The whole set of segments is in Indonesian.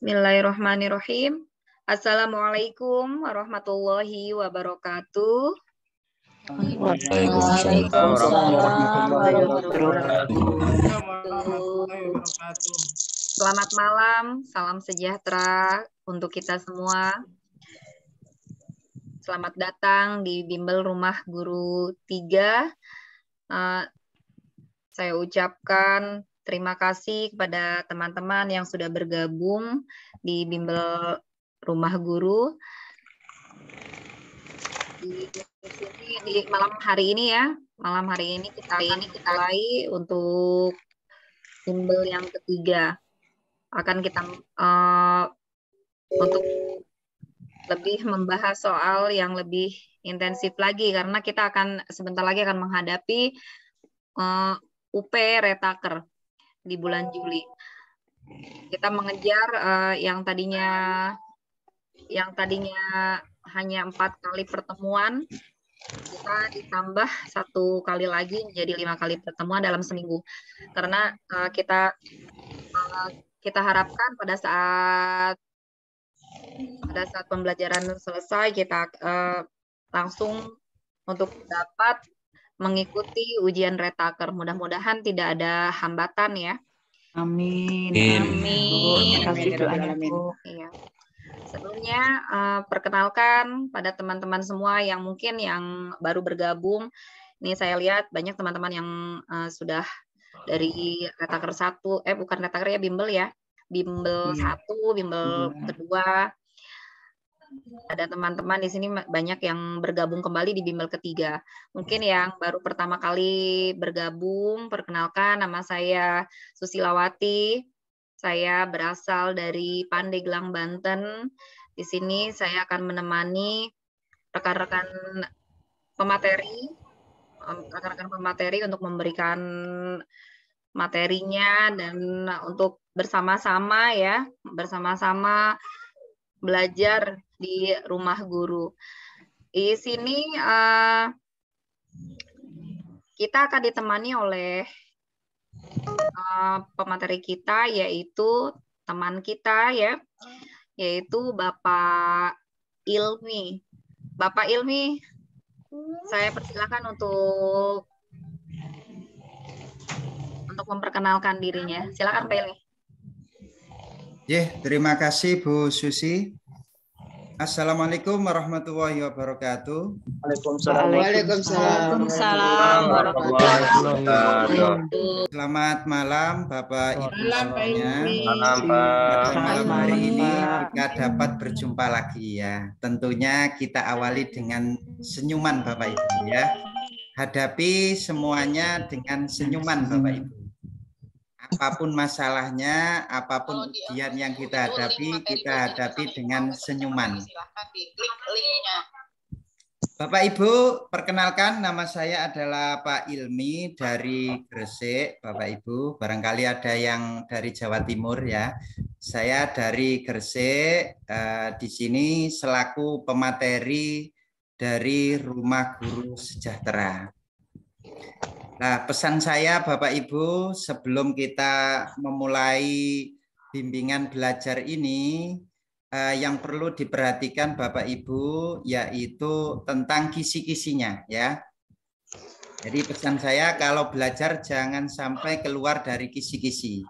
Bismillahirrahmanirrahim. Assalamualaikum warahmatullahi wabarakatuh. Waalaikumsalam warahmatullahi wabarakatuh. Selamat malam, salam sejahtera untuk kita semua. Selamat datang di Bimbel Rumah Guru 3. Saya ucapkan terima kasih kepada teman-teman yang sudah bergabung di Bimbel Rumah Guru. Di malam hari ini ya, malam hari ini kita mulai untuk bimbel yang ketiga. Akan kita untuk lebih membahas soal yang lebih intensif lagi karena kita akan sebentar lagi akan menghadapi UP Retaker di bulan Juli. Kita mengejar yang tadinya hanya 4 kali pertemuan, kita ditambah 1 kali lagi menjadi 5 kali pertemuan dalam seminggu. Karena kita harapkan pada saat pembelajaran selesai kita langsung untuk dapat mengikuti ujian Retaker. Mudah-mudahan tidak ada hambatan ya. Amin. Amin. Kasih doanya, Bu. Iya. Sebelumnya perkenalkan pada teman-teman semua yang mungkin yang baru bergabung. Ini saya lihat banyak teman-teman yang sudah dari Retaker 1, bukan Retaker ya, Bimbel ya. Bimbel 1, Bimbel kedua. Ada teman-teman di sini banyak yang bergabung kembali di bimbel ketiga. Mungkin yang baru pertama kali bergabung, perkenalkan nama saya Susilawati. Saya berasal dari Pandeglang, Banten. Di sini saya akan menemani rekan-rekan pemateri untuk memberikan materinya dan untuk bersama-sama belajar di rumah guru. Di sini kita akan ditemani oleh pemateri kita, yaitu teman kita ya, yaitu Bapak Ilmi. Bapak Ilmi, saya persilakan untuk memperkenalkan dirinya. Silakan Pak Ilmi. Terima kasih Bu Susi. Assalamualaikum warahmatullahi wabarakatuh. Waalaikumsalam warahmatullahi wabarakatuh. Selamat malam Bapak Ibu semuanya. Selamat Hari ini malam. kita dapat berjumpa lagi ya. Tentunya kita awali dengan senyuman Bapak Ibu ya. Hadapi semuanya dengan senyuman Bapak Ibu. Apapun masalahnya, apapun ujian yang kita hadapi dengan senyuman. Bapak Ibu, perkenalkan nama saya adalah Pak Ilmi dari Gresik. Bapak Ibu, barangkali ada yang dari Jawa Timur ya. Saya dari Gresik, di sini selaku pemateri dari Rumah Guru Sejahtera. Nah, pesan saya Bapak Ibu, sebelum kita memulai bimbingan belajar ini, yang perlu diperhatikan Bapak Ibu yaitu tentang kisi-kisinya ya. Jadi pesan saya kalau belajar jangan sampai keluar dari kisi-kisi.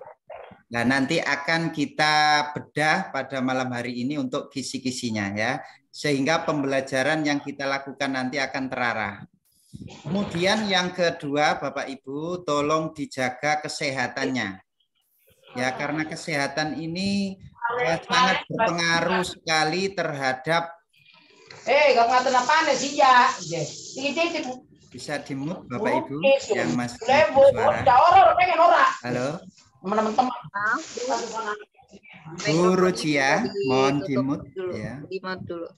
Nah, nanti akan kita bedah pada malam hari ini untuk kisi-kisinya ya, sehingga pembelajaran yang kita lakukan nanti akan terarah. Kemudian yang kedua Bapak Ibu, tolong dijaga kesehatannya. Ya, karena kesehatan ini sangat berpengaruh sekali terhadap bisa di-mute Bapak Ibu yang masih suara. Halo. Bu Rucia, mohon di-mute ya. Di-mute dulu.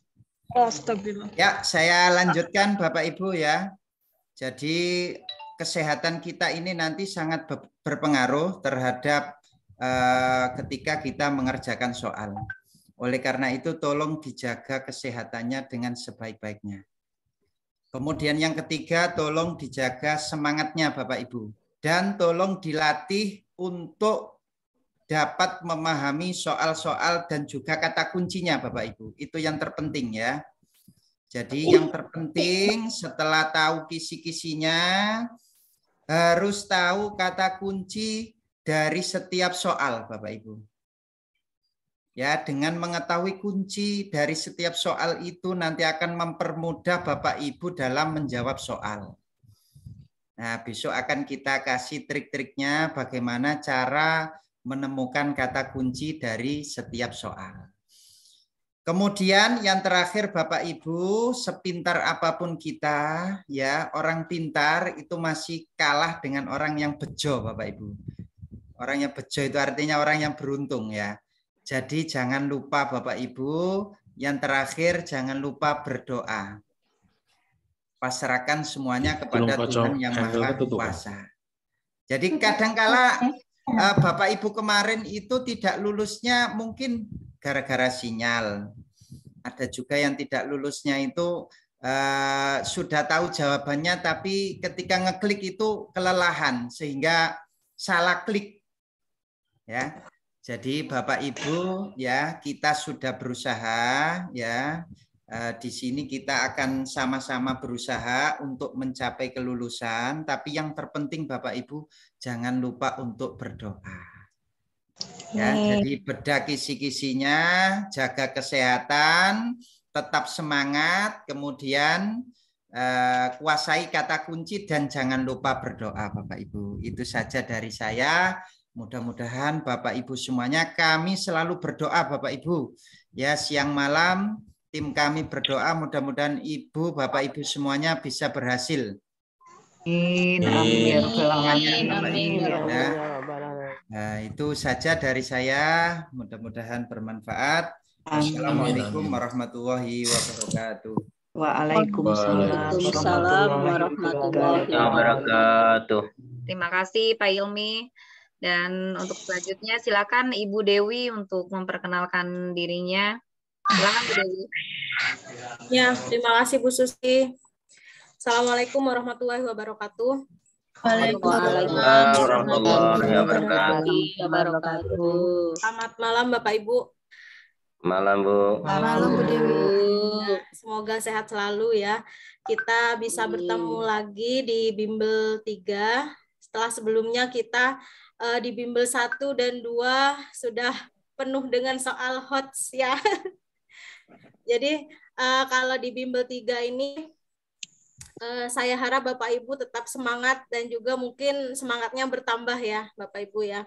Ya, saya lanjutkan Bapak Ibu ya. Jadi kesehatan kita ini nanti sangat berpengaruh terhadap ketika kita mengerjakan soal. Oleh karena itu tolong dijaga kesehatannya dengan sebaik-baiknya. Kemudian yang ketiga, tolong dijaga semangatnya Bapak Ibu. Dan tolong dilatih untuk dapat memahami soal-soal dan juga kata kuncinya Bapak Ibu. Itu yang terpenting ya. Jadi yang terpenting setelah tahu kisi-kisinya harus tahu kata kunci dari setiap soal Bapak Ibu. Ya, dengan mengetahui kunci dari setiap soal itu nanti akan mempermudah Bapak Ibu dalam menjawab soal. Nah, besok akan kita kasih trik-triknya bagaimana cara menemukan kata kunci dari setiap soal. Kemudian yang terakhir Bapak Ibu, sepintar apapun kita, ya, orang pintar itu masih kalah dengan orang yang bejo Bapak Ibu. Orang yang bejo itu artinya orang yang beruntung ya. Jadi jangan lupa Bapak Ibu, yang terakhir jangan lupa berdoa. Pasrahkan semuanya kepada Tuhan yang Maha Kuasa. Jadi kadangkala Bapak Ibu kemarin itu tidak lulusnya mungkin gara-gara sinyal. Ada juga yang tidak lulusnya itu sudah tahu jawabannya tapi ketika ngeklik itu kelelahan sehingga salah klik. Ya. Jadi Bapak Ibu ya kita sudah berusaha ya di sini kita akan sama-sama berusaha untuk mencapai kelulusan tapi yang terpenting Bapak Ibu jangan lupa untuk berdoa. Ya, jadi bedah kisi-kisinya, jaga kesehatan, tetap semangat, kemudian kuasai kata kunci dan jangan lupa berdoa Bapak Ibu. Itu saja dari saya. Mudah-mudahan Bapak Ibu semuanya kami selalu berdoa Bapak Ibu. Ya, siang malam tim kami berdoa mudah-mudahan Ibu Bapak Ibu semuanya bisa berhasil. Amin. Amin. Ya. Nah, itu saja dari saya. Mudah-mudahan bermanfaat. Assalamualaikum warahmatullahi wabarakatuh. Waalaikumsalam warahmatullahi wabarakatuh. Terima kasih Pak Ilmi. Dan untuk selanjutnya silakan Ibu Dewi untuk memperkenalkan dirinya. Silakan Bu Dewi. Ya, terima kasih Bu Susi. Assalamualaikum warahmatullahi wabarakatuh. Waalaikumsalam warahmatullahi wabarakatuh. Selamat malam Bapak Ibu. Malam Bu. Malam Bu Dewi. Semoga sehat selalu ya. Kita bisa bertemu lagi di Bimbel 3. Setelah sebelumnya kita di Bimbel 1 dan 2 sudah penuh dengan soal HOTS ya. Jadi kalau di Bimbel 3 ini saya harap Bapak Ibu tetap semangat dan juga mungkin semangatnya bertambah ya Bapak Ibu ya.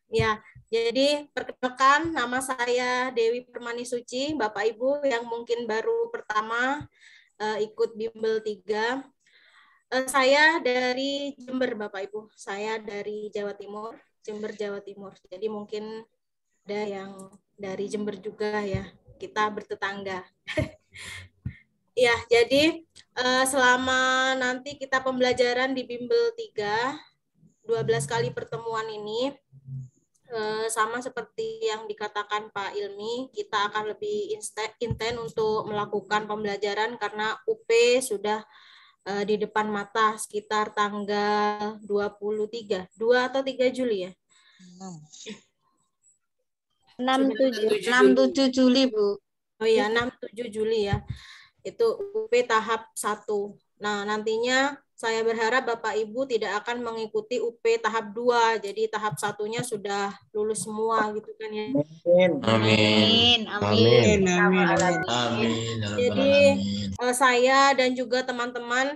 Ya, jadi perkenalkan nama saya Dewi Permani Suci, Bapak Ibu yang mungkin baru pertama ikut Bimbel 3. Saya dari Jember Bapak Ibu, saya dari Jawa Timur, Jember Jawa Timur. Jadi mungkin ada yang dari Jember juga ya, kita bertetangga. Ya, jadi selama nanti kita pembelajaran di Bimbel 3, 12 kali pertemuan ini, sama seperti yang dikatakan Pak Ilmi, kita akan lebih intens untuk melakukan pembelajaran karena UP sudah di depan mata sekitar tanggal 23, 2 atau 3 Juli ya? 6-7 Juli, Bu. Oh iya, 6-7 Juli ya. Itu UP tahap 1. Nah, nantinya saya berharap Bapak Ibu tidak akan mengikuti UP tahap 2. Jadi tahap 1-nya sudah lulus semua gitu kan ya. Amin. Jadi saya dan juga teman-teman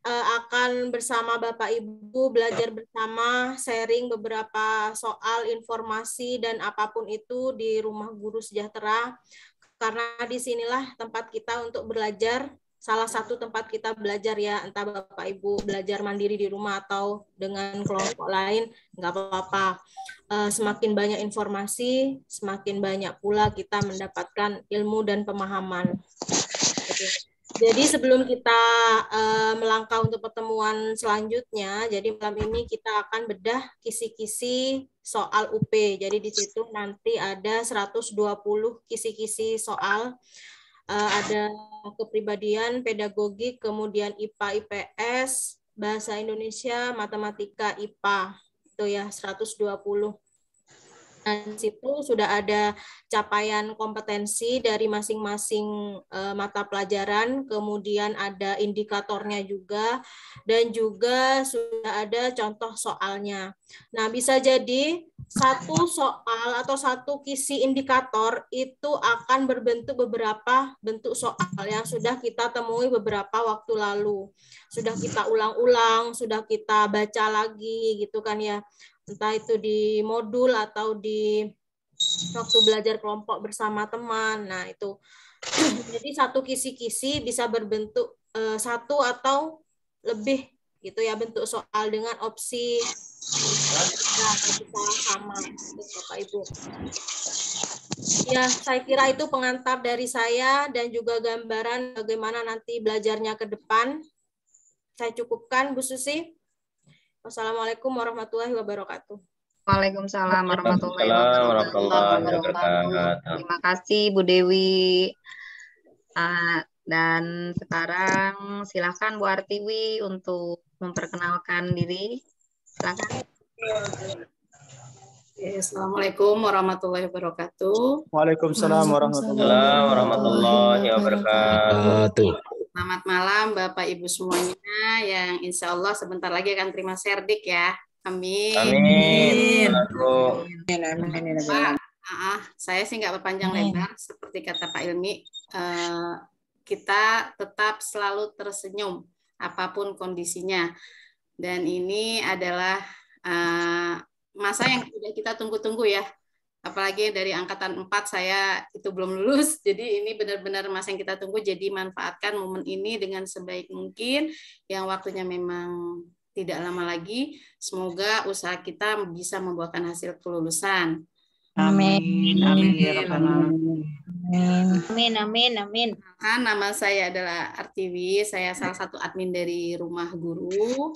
akan bersama Bapak Ibu belajar bersama, sharing beberapa soal informasi dan apapun itu di Rumah Guru Sejahtera. Karena disinilah tempat kita untuk belajar, salah satu tempat kita belajar ya, entah Bapak Ibu belajar mandiri di rumah atau dengan kelompok lain, nggak apa-apa. Semakin banyak informasi, semakin banyak pula kita mendapatkan ilmu dan pemahaman. Jadi sebelum kita melangkah untuk pertemuan selanjutnya, jadi malam ini kita akan bedah kisi-kisi soal UP. Jadi di situ nanti ada 120 kisi-kisi soal. Ada kepribadian, pedagogik, kemudian IPA, IPS, bahasa Indonesia, matematika, IPA. gitu ya, 120. Dan di situ sudah ada capaian kompetensi dari masing-masing mata pelajaran, kemudian ada indikatornya juga, dan juga sudah ada contoh soalnya. Nah, bisa jadi satu soal atau satu kisi indikator itu akan berbentuk beberapa bentuk soal yang sudah kita temui beberapa waktu lalu. Sudah kita ulang-ulang, sudah kita baca lagi gitu kan ya. Entah itu di modul atau di waktu belajar kelompok bersama teman. Nah, itu. Jadi satu kisi-kisi bisa berbentuk satu atau lebih gitu ya bentuk soal dengan opsi sama Bapak Ibu. Ya, saya kira itu pengantar dari saya dan juga gambaran bagaimana nanti belajarnya ke depan. Saya cukupkan, Bu Susi. Wassalamualaikum warahmatullahi wabarakatuh. Waalaikumsalam warahmatullahi wabarakatuh. Terima kasih Bu Dewi. Dan sekarang silakan Bu Artiwi untuk memperkenalkan diri. Silakan. Assalamualaikum warahmatullahi wabarakatuh. Waalaikumsalam warahmatullahi wabarakatuh. Selamat malam Bapak Ibu semuanya yang insya Allah sebentar lagi akan terima serdik ya. Amin. Amin. Pak, saya sih nggak berpanjang lebar seperti kata Pak Ilmi. Kita tetap selalu tersenyum apapun kondisinya. Dan ini adalah masa yang sudah kita tunggu-tunggu ya. Apalagi dari angkatan 4 saya itu belum lulus. Jadi ini benar-benar masa yang kita tunggu. Jadi manfaatkan momen ini dengan sebaik mungkin. Yang waktunya memang tidak lama lagi. Semoga usaha kita bisa membuahkan hasil kelulusan. Amin. Amin. Amin. Amin. Amin. Nama saya adalah Artiwi. Saya salah satu admin dari Rumah Guru.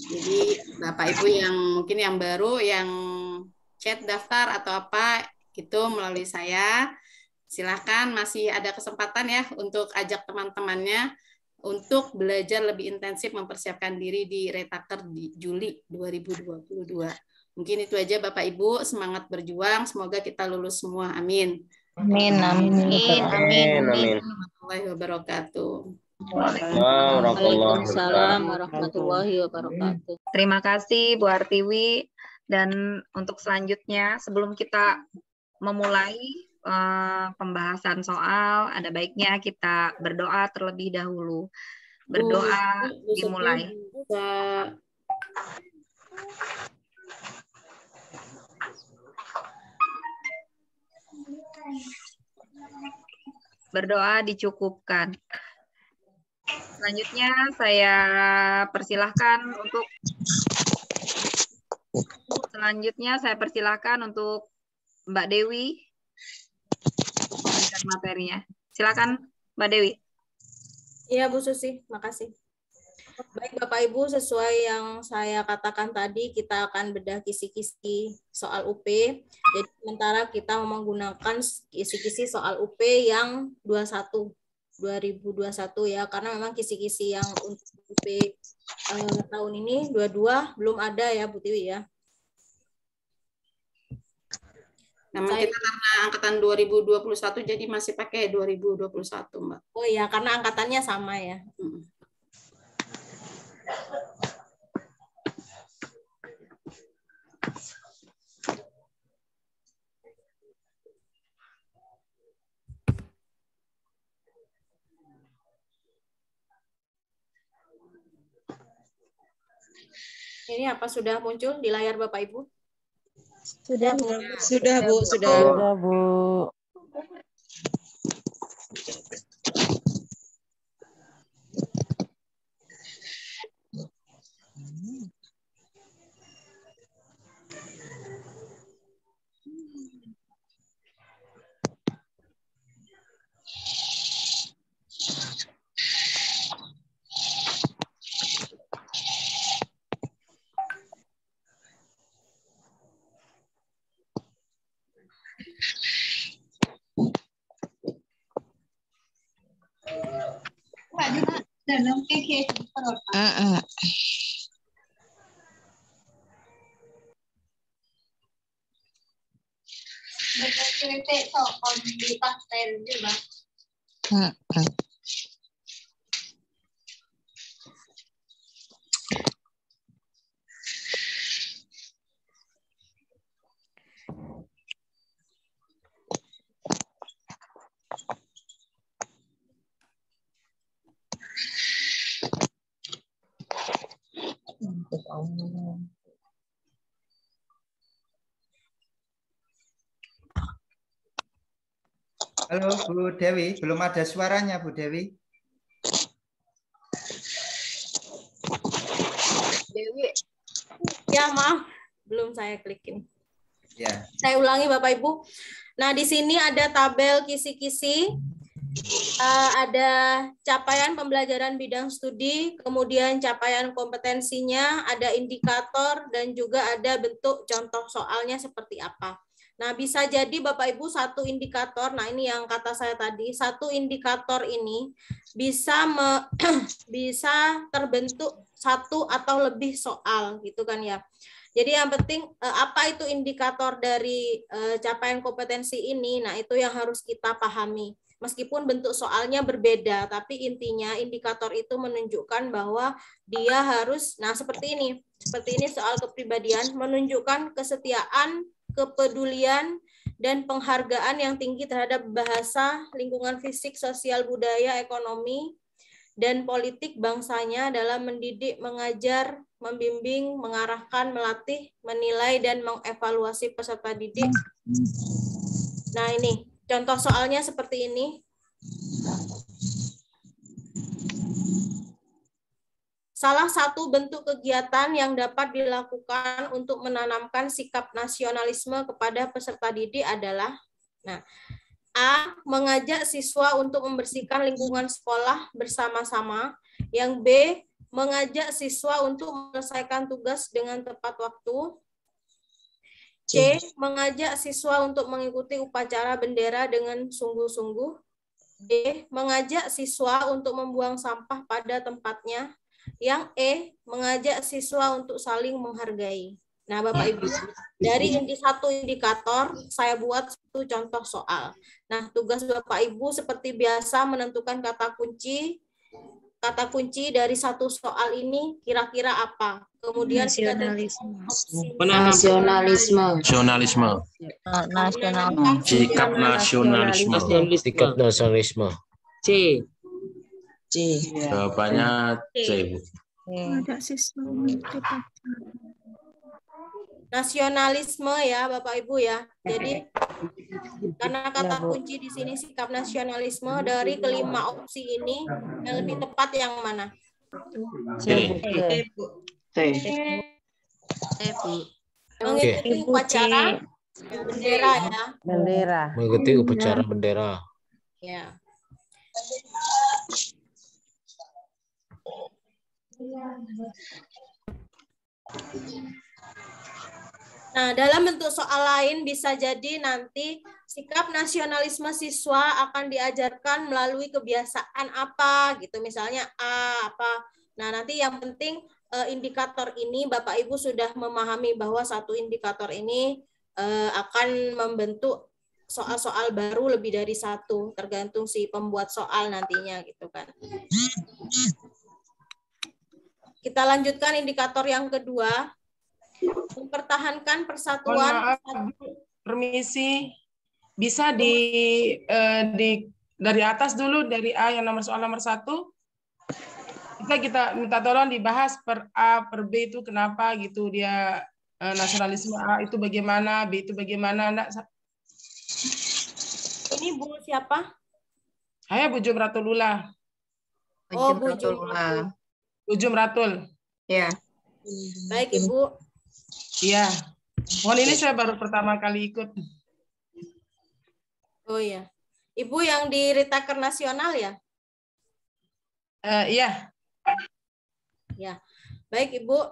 Jadi Bapak Ibu yang mungkin yang baru yang chat daftar atau apa itu melalui saya, silakan masih ada kesempatan ya untuk ajak teman-temannya untuk belajar lebih intensif mempersiapkan diri di Retaker di Juli 2022. Mungkin itu aja Bapak Ibu, semangat berjuang, semoga kita lulus semua. Amin. Amin. Amin. Amin. Warahmatullahi wabarakatuh. Waalaikumsalam warahmatullahi wabarakatuh. Terima kasih Bu Artiwi. Dan untuk selanjutnya, sebelum kita memulai pembahasan soal, ada baiknya kita berdoa terlebih dahulu. Berdoa dimulai. Berdoa dicukupkan. Selanjutnya saya persilahkan untuk Mbak Dewi memberikan materinya. Silakan Mbak Dewi. Iya Bu Susi, makasih. Baik Bapak Ibu, sesuai yang saya katakan tadi, kita akan bedah kisi-kisi soal UP. Jadi sementara kita menggunakan kisi-kisi soal UP yang 2021 ya, karena memang kisi-kisi yang untuk UP tahun ini 22 belum ada ya Bu Tiwi ya. Namun kita karena angkatan 2021 jadi masih pakai 2021 Mbak. Oh iya, karena angkatannya sama ya. Ini apa sudah muncul di layar Bapak Ibu? Sudah Bu. Halo Bu Dewi, belum ada suaranya Bu Dewi. Dewi. Ya maaf, belum saya klikin. Ya. Saya ulangi Bapak Ibu. Nah di sini ada tabel kisi-kisi, ada capaian pembelajaran bidang studi, kemudian capaian kompetensinya, ada indikator dan juga ada bentuk contoh soalnya seperti apa. Nah, bisa jadi Bapak Ibu satu indikator, nah ini yang kata saya tadi, satu indikator ini bisa bisa terbentuk satu atau lebih soal gitu kan ya. Jadi yang penting apa itu indikator dari capaian kompetensi ini, nah itu yang harus kita pahami. Meskipun bentuk soalnya berbeda, tapi intinya indikator itu menunjukkan bahwa dia harus, nah seperti ini soal kepribadian, menunjukkan kesetiaan, kepedulian, dan penghargaan yang tinggi terhadap bahasa, lingkungan fisik, sosial, budaya, ekonomi, dan politik bangsanya dalam mendidik, mengajar, membimbing, mengarahkan, melatih, menilai, dan mengevaluasi peserta didik. Nah ini, contoh soalnya seperti ini. Salah satu bentuk kegiatan yang dapat dilakukan untuk menanamkan sikap nasionalisme kepada peserta didik adalah, nah, A. Mengajak siswa untuk membersihkan lingkungan sekolah bersama-sama. Yang B. Mengajak siswa untuk menyelesaikan tugas dengan tepat waktu. C. Mengajak siswa untuk mengikuti upacara bendera dengan sungguh-sungguh. D. Mengajak siswa untuk membuang sampah pada tempatnya. Yang E. Mengajak siswa untuk saling menghargai. Nah, Bapak Ibu, dari satu indikator, saya buat satu contoh soal. Nah, tugas Bapak Ibu seperti biasa menentukan kata kunci. Kata kunci dari satu soal ini kira-kira apa? Kemudian nasionalisme. Sikap nasionalisme. Sikap nasionalisme. C. Jawabannya C, Bu. Nasionalisme ya Bapak Ibu ya. Jadi karena kata kunci di sini sikap nasionalisme, dari kelima opsi ini yang lebih tepat yang mana? C. Mengikuti upacara bendera ya. Mengikuti upacara bendera. Ya. Nah, dalam bentuk soal lain bisa jadi nanti sikap nasionalisme siswa akan diajarkan melalui kebiasaan apa gitu, misalnya A apa. Nah, nanti yang penting indikator ini Bapak Ibu sudah memahami bahwa satu indikator ini akan membentuk soal-soal baru lebih dari satu, tergantung si pembuat soal nantinya gitu kan. Kita lanjutkan indikator yang kedua. Mempertahankan persatuan. Permisi, bisa dari atas dulu, dari A yang soal nomor 1. Kita minta tolong dibahas per A per B itu kenapa gitu, dia nasionalisme A itu bagaimana, B itu bagaimana. Ini Bu siapa? Saya Bu Jumratullah. Oh, Bu Jumratullah. Bu Jumratul. Ya. Baik Ibu. Iya. Mohon ini saya baru pertama kali ikut. Oh iya. Ibu yang di Retaker Nasional ya? Iya. Ya. Baik Ibu.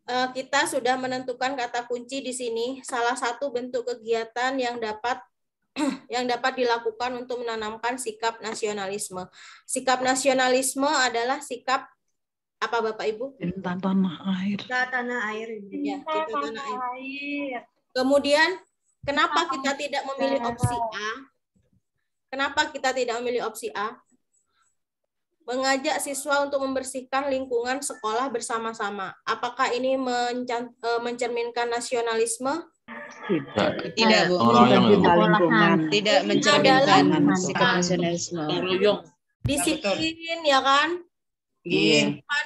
Kita sudah menentukan kata kunci di sini. Salah satu bentuk kegiatan yang dapat dilakukan untuk menanamkan sikap nasionalisme. Sikap nasionalisme adalah sikap apa Bapak Ibu? Cinta tanah air. Cinta tanah air. Ya, cinta tanah air. Kemudian Kenapa kita tidak memilih opsi A? Kenapa kita tidak memilih opsi A? Mengajak siswa untuk membersihkan lingkungan sekolah bersama-sama. Apakah ini mencerminkan nasionalisme? Tidak, Bu. Tidak mencerminkan sikap nasionalisme. Disiplin, ya kan?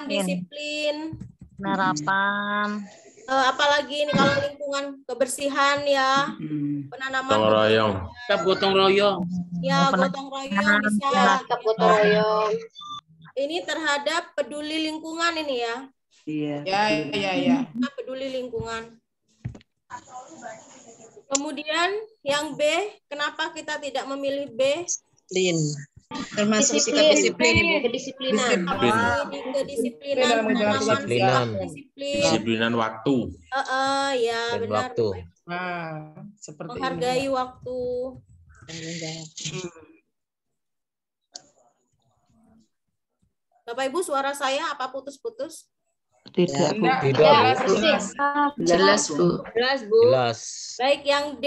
Disiplin. Penerapan. Apalagi ini kalau lingkungan kebersihan ya, penanaman Gotong royong. Gotong royong. Ya, gotong royong bisa. Gotong royong. Ini terhadap peduli lingkungan ini ya. Iya. Peduli lingkungan. Kemudian yang B, kenapa kita tidak memilih B? Termasuk sikap disiplin, Ibu. Kedisiplinan. Disiplinan waktu. Ya, benar. Waktu. Seperti menghargai waktu. Bapak Ibu, suara saya apa putus-putus? Tidak, Bu. Jelas, Bu. Jelas, Bu. Jelas. Baik, yang D.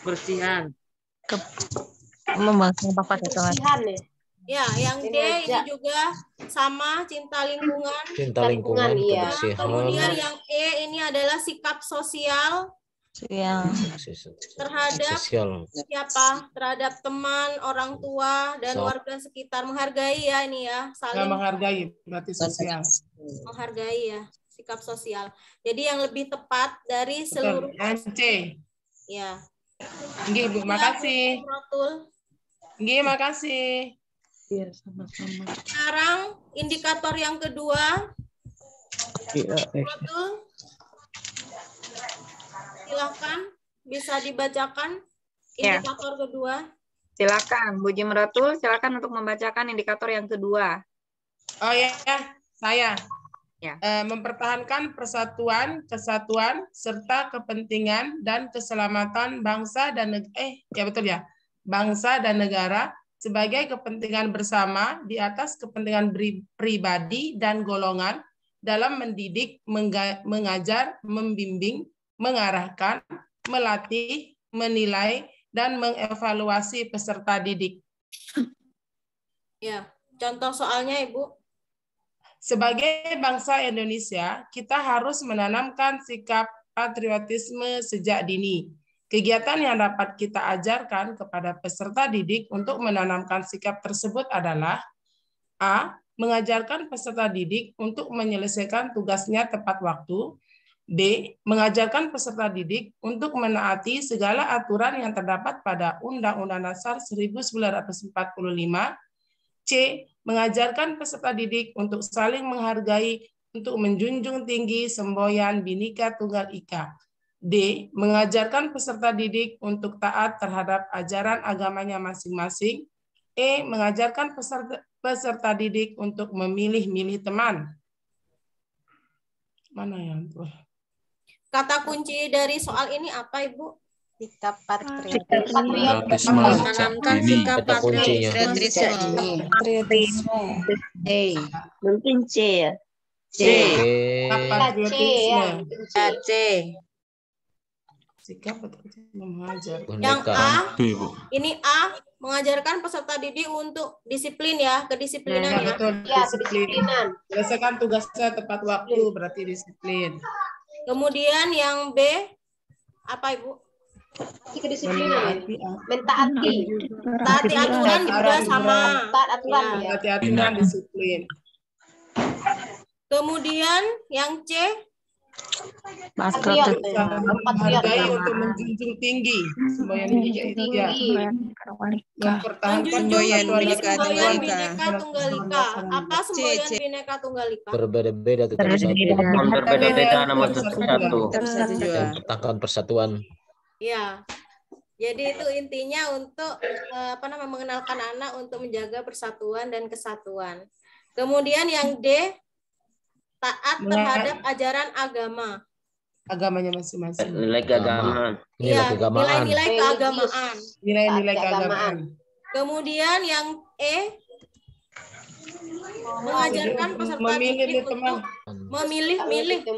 Bersihan. Membangkang bapak kebersihan ya. Yang D ini juga sama, cinta lingkungan. Cinta lingkungan, kebersihan. Kemudian yang E ini adalah sikap sosial. Terhadap siapa? Terhadap teman, orang tua, dan warga sekitar. Menghargai ya ini ya. Saling menghargai, berarti sosial. Menghargai ya, sikap sosial. Jadi yang lebih tepat dari seluruh. C. Ya. Nggih, Bu, makasih. Nggih, makasih. Sekarang indikator yang kedua. Silakan, bisa dibacakan indikator kedua. Silakan, Bu Jimratul, silakan untuk membacakan indikator yang kedua. Oh ya, saya. Ya. Mempertahankan persatuan, kesatuan, serta kepentingan dan keselamatan bangsa dan bangsa dan negara sebagai kepentingan bersama di atas kepentingan pribadi dan golongan dalam mendidik, mengajar, membimbing, mengarahkan, melatih, menilai, dan mengevaluasi peserta didik. Ya, contoh soalnya, Ibu. Sebagai bangsa Indonesia, kita harus menanamkan sikap patriotisme sejak dini. Kegiatan yang dapat kita ajarkan kepada peserta didik untuk menanamkan sikap tersebut adalah A. Mengajarkan peserta didik untuk menyelesaikan tugasnya tepat waktu. B. Mengajarkan peserta didik untuk menaati segala aturan yang terdapat pada Undang-Undang Dasar 1945. C. Mengajarkan peserta didik untuk saling menghargai, untuk menjunjung tinggi semboyan Bhinneka Tunggal Ika. D. Mengajarkan peserta didik untuk taat terhadap ajaran agamanya masing-masing. E. Mengajarkan peserta didik untuk memilih-milih teman. Mana yang tuh? Kata kunci dari soal ini apa, Ibu? Sikap patriotisme. Menanamkan sikap patriotisme. Mungkin C ya. C. Patriotisme. C. Sikap patriotisme mengajar. Yang A, ini A, mengajarkan peserta didik untuk disiplin ya, kedisiplinan ya. Betul, kedisiplinan. Selesaikan tugasnya tepat waktu, berarti disiplin. Kemudian yang B, apa Ibu? Kedisiplinan. Mentaati. Taati aturan juga sama. Taat aturan ya. Taati aturan, disiplin. Kemudian yang C, menghargai untuk menjunjung tinggi semboyan Bhinneka mempertahankan semboyan Bhinneka Tunggal Ika. Apa semboyan Bhinneka Tunggal Ika? Berbeda-beda tetapi satu. Berbeda-beda namun satu. Mempertahankan persatuan. Ya. Jadi itu intinya untuk mengenalkan anak untuk menjaga persatuan dan kesatuan. Kemudian yang D, taat terhadap ajaran agama. Agamanya masing-masing. Nilai keagamaan. Iya, nilai-nilai keagamaan. Nilai-nilai keagamaan. Kemudian yang E, mengajarkan peserta didik untuk memilih-milih.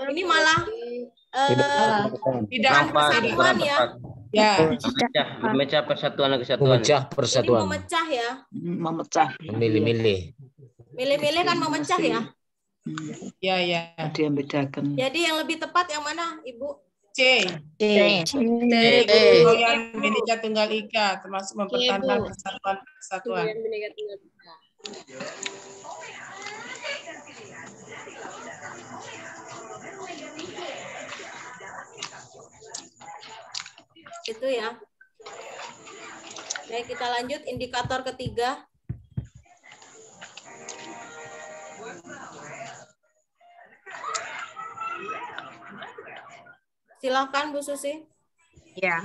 Ini malah Bidang persatuan ya. Ya. Memecah persatuan dan kesatuan. Memecah Ini persatuan. memecah ya. Memecah. Memilih-milih. Milih-milih kan memecah ya. Ya, ya. Ada yang bedakan. Jadi yang lebih tepat yang mana, Ibu? C. Goyang Bhinneka Tunggal Ika, termasuk mempertahankan persatuan kesatuan. Itu ya. Baik, kita lanjut indikator ketiga. Silakan Bu Susi. Ya,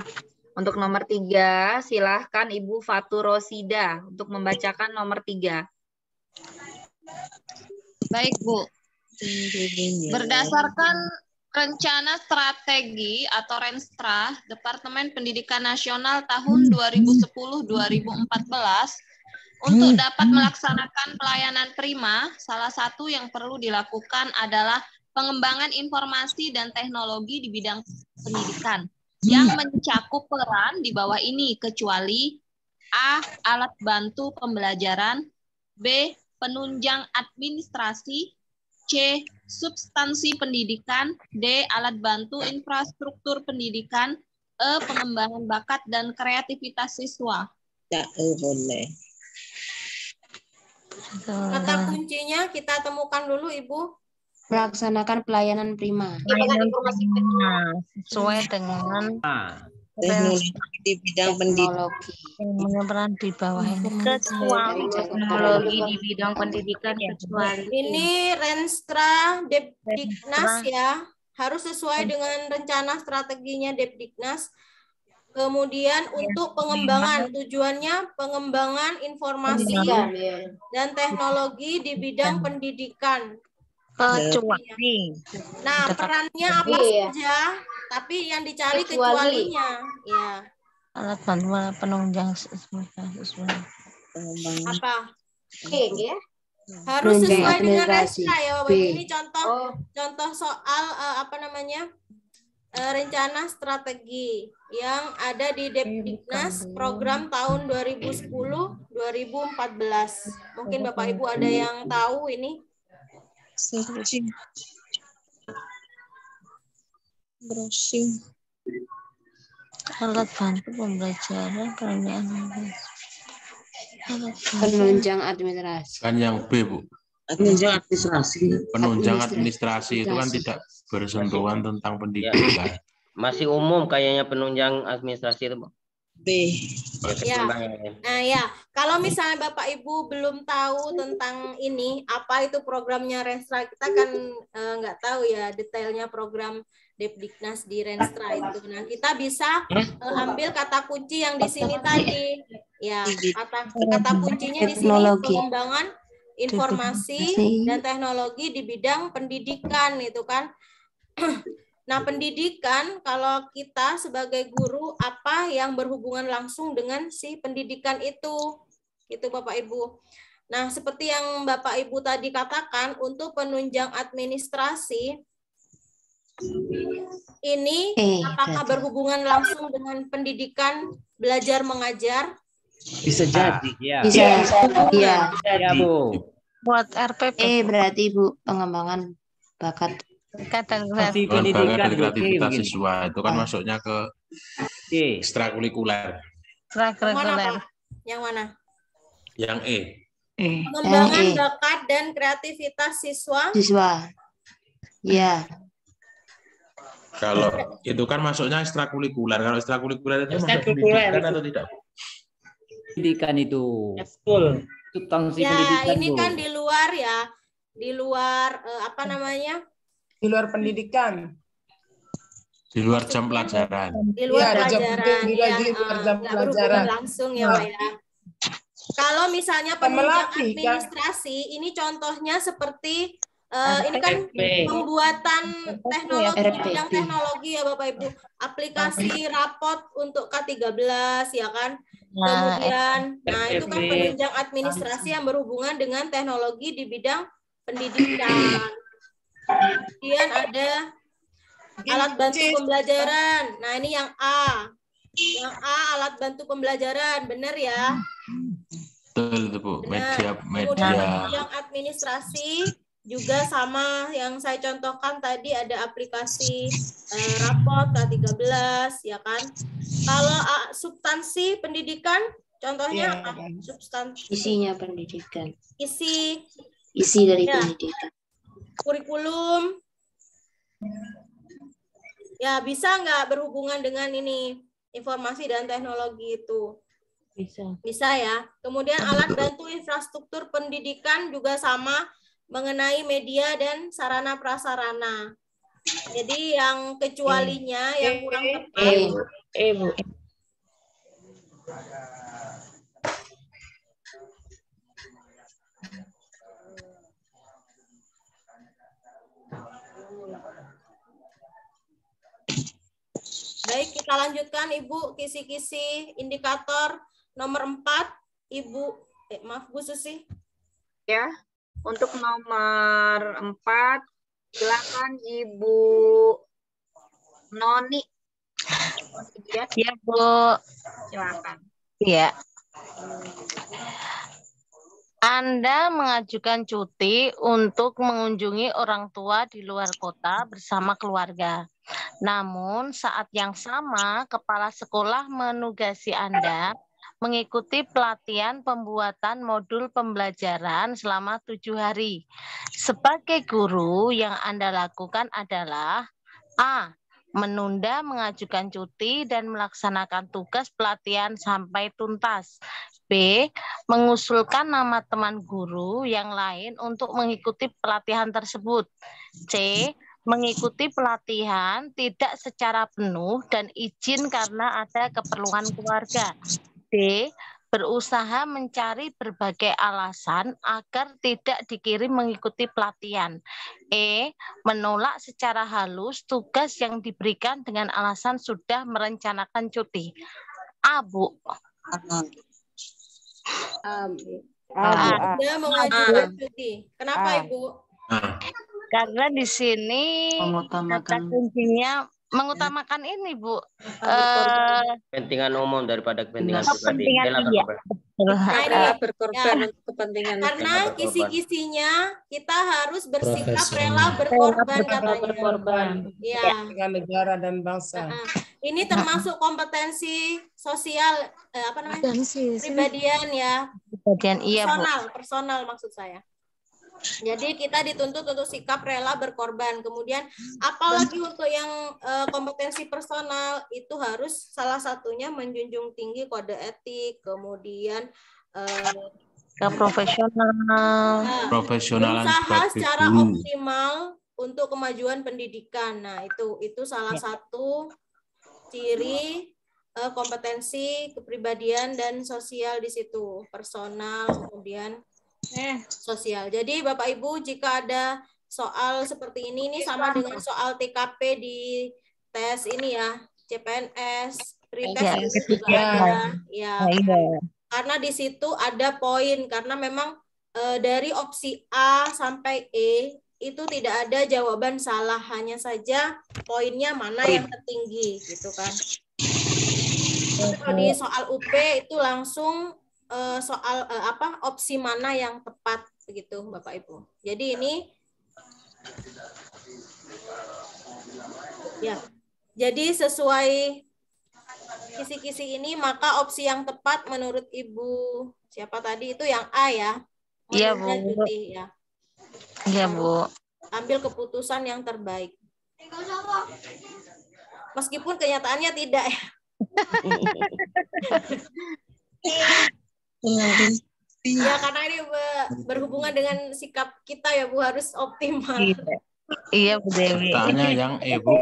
untuk nomor 3, silahkan Ibu Fatu Rosida untuk membacakan nomor 3. Baik, Bu. Berdasarkan rencana strategi atau Renstra Departemen Pendidikan Nasional tahun 2010-2014, untuk dapat melaksanakan pelayanan prima, salah satu yang perlu dilakukan adalah pengembangan informasi dan teknologi di bidang pendidikan yang mencakup peran di bawah ini kecuali A. Alat bantu pembelajaran, B. Penunjang administrasi, C. Substansi pendidikan, D. Alat bantu infrastruktur pendidikan, E. Pengembangan bakat dan kreativitas siswa. Ya, boleh. Kata kuncinya kita temukan dulu, Ibu. Melaksanakan pelayanan prima. Sesuai dengan Teknologi di bidang pendidikan. yang peran di bawah ini. Kecuali teknologi di bidang pendidikan kecuali. Ini Renstra Depdiknas ya. Harus sesuai dengan rencana strateginya Depdiknas. Kemudian untuk pengembangan, tujuannya pengembangan informasi dan teknologi di bidang pendidikan. Kecuali. Nah, perannya apa saja, tapi yang dicari kecualinya. Ya. Alat bantu penunjang Apa? Ya. Harus sesuai dengan Renstra ya, Bapak. Ini contoh soal apa namanya? Rencana strategi yang ada di Depdiknas program tahun 2010-2014. Mungkin Bapak Ibu ada yang tahu ini? Browsing. Alat bantu pembelajaran penunjang administrasi. Kan yang B, Bu. Penunjang administrasi. Penunjang administrasi itu kan tidak bersentuhan tentang pendidikan. Masih umum kayaknya penunjang administrasi itu, Bu. B. Ya. Nah ya, kalau misalnya Bapak Ibu belum tahu tentang ini, apa itu programnya Renstra, kita kan nggak tahu ya detailnya program Depdiknas di Renstra itu. Nah, kita bisa ambil kata kunci yang di sini tadi. Ya, kata kuncinya di sini pengembangan informasi dan teknologi di bidang pendidikan itu kan. Nah, pendidikan kalau kita sebagai guru apa yang berhubungan langsung dengan si pendidikan itu. Itu Bapak Ibu. Nah, seperti yang Bapak Ibu tadi katakan untuk penunjang administrasi ini apakah berhubungan langsung dengan pendidikan belajar mengajar? Bisa jadi. Bisa. Iya. Ya, Bu. Buat RPP. Berarti Bu pengembangan bakat Pengembangan kreativitas siswa itu kan masuknya ke ekstrakurikuler. Yang mana? Yang E. Pengembangan bakat dan kreativitas siswa. Ya. Kalau itu kan masuknya ekstrakurikuler. Kalau ekstrakurikuler itu masuk pendidikan atau tidak? Pendidikan itu. Substansi ya, pendidikan. Ini kan di luar ya. Di luar apa namanya? Di luar pendidikan. Di luar jam pelajaran. Di luar pelajaran. Di luar jam pelajaran. Langsung ya, Pak ya. Kalau misalnya penunjang administrasi, ini contohnya seperti ini kan pembuatan teknologi, bidang teknologi ya Bapak Ibu. Aplikasi rapot untuk K13 ya kan. Kemudian, itu kan penunjang administrasi yang berhubungan dengan teknologi di bidang pendidikan. Kemudian ada Alat bantu pembelajaran. Nah, ini yang A. Yang A alat bantu pembelajaran, benar ya? Betul itu Bu. Media. Kemudian yang administrasi juga sama yang saya contohkan tadi, ada aplikasi rapot K13 ya kan. Kalau substansi pendidikan contohnya substansi isinya pendidikan. Isi dari pendidikan. Kurikulum. Ya, bisa nggak berhubungan dengan ini informasi dan teknologi itu? Bisa ya. Kemudian alat bantu infrastruktur pendidikan juga sama, mengenai media dan sarana prasarana. Jadi yang kecualinya yang kurang tepat. Bu. Baik, kita lanjutkan Ibu, kisi-kisi indikator nomor 4, Ibu, maaf Bu Susi. Ya, untuk nomor 4, silakan Ibu Noni. Ya, Bu. Silakan. Iya. Anda mengajukan cuti untuk mengunjungi orang tua di luar kota bersama keluarga. Namun saat yang sama, kepala sekolah menugasi Anda mengikuti pelatihan pembuatan modul pembelajaran selama 7 hari. Sebagai guru, yang Anda lakukan adalah A. Menunda mengajukan cuti dan melaksanakan tugas pelatihan sampai tuntas. B. Mengusulkan nama teman guru yang lain untuk mengikuti pelatihan tersebut. C. Mengikuti pelatihan tidak secara penuh dan izin karena ada keperluan keluarga. D. Berusaha mencari berbagai alasan agar tidak dikirim mengikuti pelatihan. E. Menolak secara halus tugas yang diberikan dengan alasan sudah merencanakan cuti. A, Bu. Anda mengajukan cuti. Kenapa, Ibu? Karena di sini kata kuncinya mengutamakan ini, Bu. Kepentingan umum daripada kepentingan pribadi. Berkorban untuk kepentingan. Karena kisi-kisinya kita harus bersikap rela berkorban katanya. Ya. Dengan negara dan bangsa. Ini termasuk kompetensi sosial pribadian ya. Personal maksud saya. Jadi kita dituntut untuk sikap rela berkorban. Kemudian apalagi untuk yang kompetensi personal itu harus salah satunya menjunjung tinggi kode etik, kemudian profesionalan usaha secara optimal untuk kemajuan pendidikan. Nah, itu salah satu ciri kompetensi kepribadian dan sosial di situ, personal kemudian sosial. Jadi Bapak Ibu, jika ada soal seperti ini sama dengan soal TKP di tes ini ya, CPNS, pretest juga ada. Ya. Karena di situ ada poin, karena memang dari opsi A sampai E itu tidak ada jawaban salah, hanya saja poinnya mana yang tertinggi gitu kan. Kalau di soal UP itu langsung soal opsi mana yang tepat begitu Bapak Ibu. Jadi ini ya. Jadi sesuai kisi-kisi ini maka opsi yang tepat menurut Ibu siapa tadi itu yang A ya. Iya, Bu. Ya. Iya, Bu. Ambil keputusan yang terbaik. Meskipun kenyataannya tidak ya. Ya karena ini berhubungan dengan sikap kita ya Bu, harus optimal. Iya Bu Dewi. Kenyataannya yang E Bu.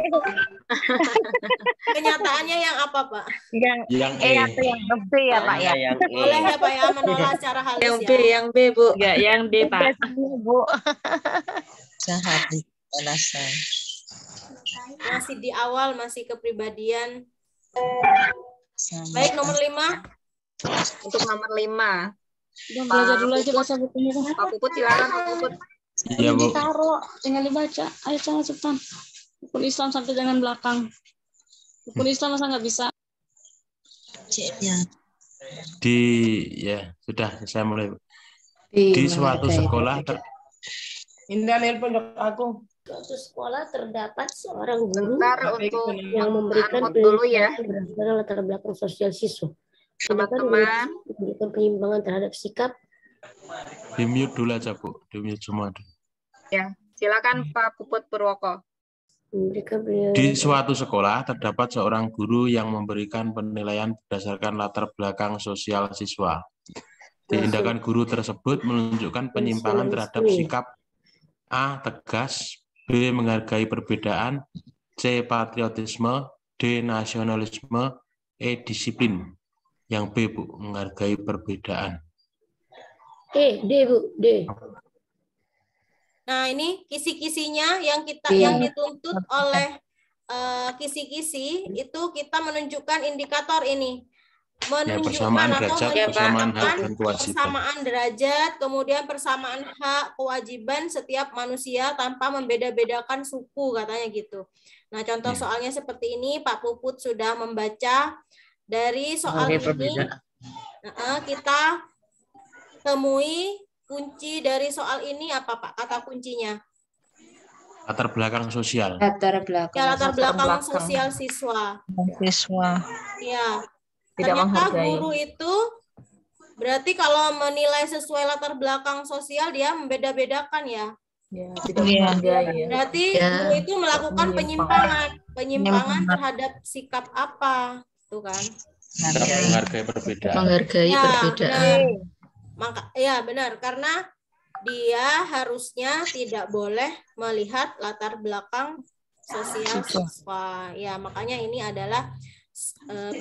Kenyataannya yang apa Pak? Yang E atau yang B ya Pak ya? Boleh ya Pak ya menolak secara halus yang B Bu. Ya yang D Pak. Bu. Masih di awal, masih kepribadian. Baik, nomor 5. Untuk nomor 5. Belajar dulu aja bahasa bukunya. Pak Puput silakan Pak Puput. Iya Bu. Taruh, tinggal dibaca. Ayo cepetan. Rukun Islam sampai dengan belakang. Rukun Islam masa nggak bisa? Ya sudah saya mulai. Di suatu sekolah Indah nelpon aku. Suatu sekolah terdapat seorang guru Bentar untuk yang memberikan dulu ya. pendidikan berdasarkan latar belakang sosial siswa. Teman-teman, Memberikan penyimpangan terhadap sikap. Di mute dulu aja Bu, di mute semua. Ya, silakan Pak Puput Purwoko. Di suatu sekolah terdapat seorang guru yang memberikan penilaian berdasarkan latar belakang sosial siswa. Tindakan guru tersebut menunjukkan penyimpangan terhadap sikap A. Tegas, B. Menghargai perbedaan, C. Patriotisme, D. Nasionalisme, E. Disiplin. Yang B, Bu, menghargai perbedaan. D, Bu, D. Nah, ini kisi-kisinya yang dituntut oleh kisi-kisi itu kita menunjukkan indikator ini. Persamaan derajat, persamaan hak dan kewajiban. Persamaan derajat, kemudian persamaan hak, kewajiban setiap manusia tanpa membeda-bedakan suku, katanya gitu. Nah, contoh soalnya seperti ini, Pak Puput sudah membaca dari soal ini. Kita temui kunci dari soal ini apa, Pak? Kata kuncinya? Latar belakang sosial. Latar belakang sosial siswa. Ya. Tidak Ternyata menghargai. guru itu berarti kalau menilai sesuai latar belakang sosial dia membeda-bedakan ya. Ya, tidak menghargai. Berarti guru itu melakukan penyimpangan terhadap sikap apa, tuh kan? Menghargai perbedaan. Menghargai perbedaan. Benar, karena dia harusnya tidak boleh melihat latar belakang sosial siswa. Ya, makanya ini adalah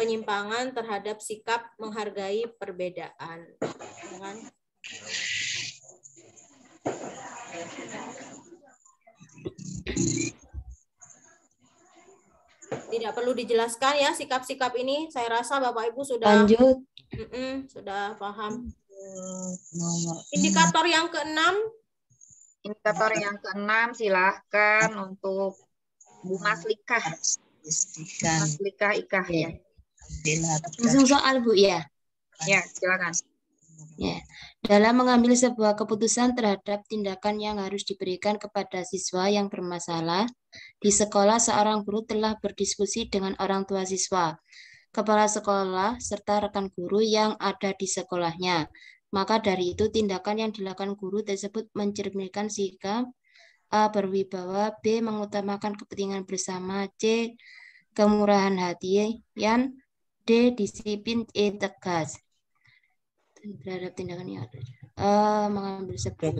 penyimpangan terhadap sikap menghargai perbedaan. Ya kan? Tidak perlu dijelaskan ya sikap-sikap ini. Saya rasa Bapak Ibu sudah sudah paham. Indikator yang keenam. Indikator yang keenam silahkan untuk Bu Maslika. Maslika Ikah ya. Langsung soal Bu ya. Ya, silakan. Ya. Dalam mengambil sebuah keputusan terhadap tindakan yang harus diberikan kepada siswa yang bermasalah, di sekolah seorang guru telah berdiskusi dengan orang tua siswa, kepala sekolah, serta rekan guru yang ada di sekolahnya. Maka dari itu tindakan yang dilakukan guru tersebut mencerminkan sikap A. Berwibawa, B. Mengutamakan kepentingan bersama, C. Kemurahan hati, D. Disiplin, E. Tegas terhadap tindakan yang ada. Mengambil sebuah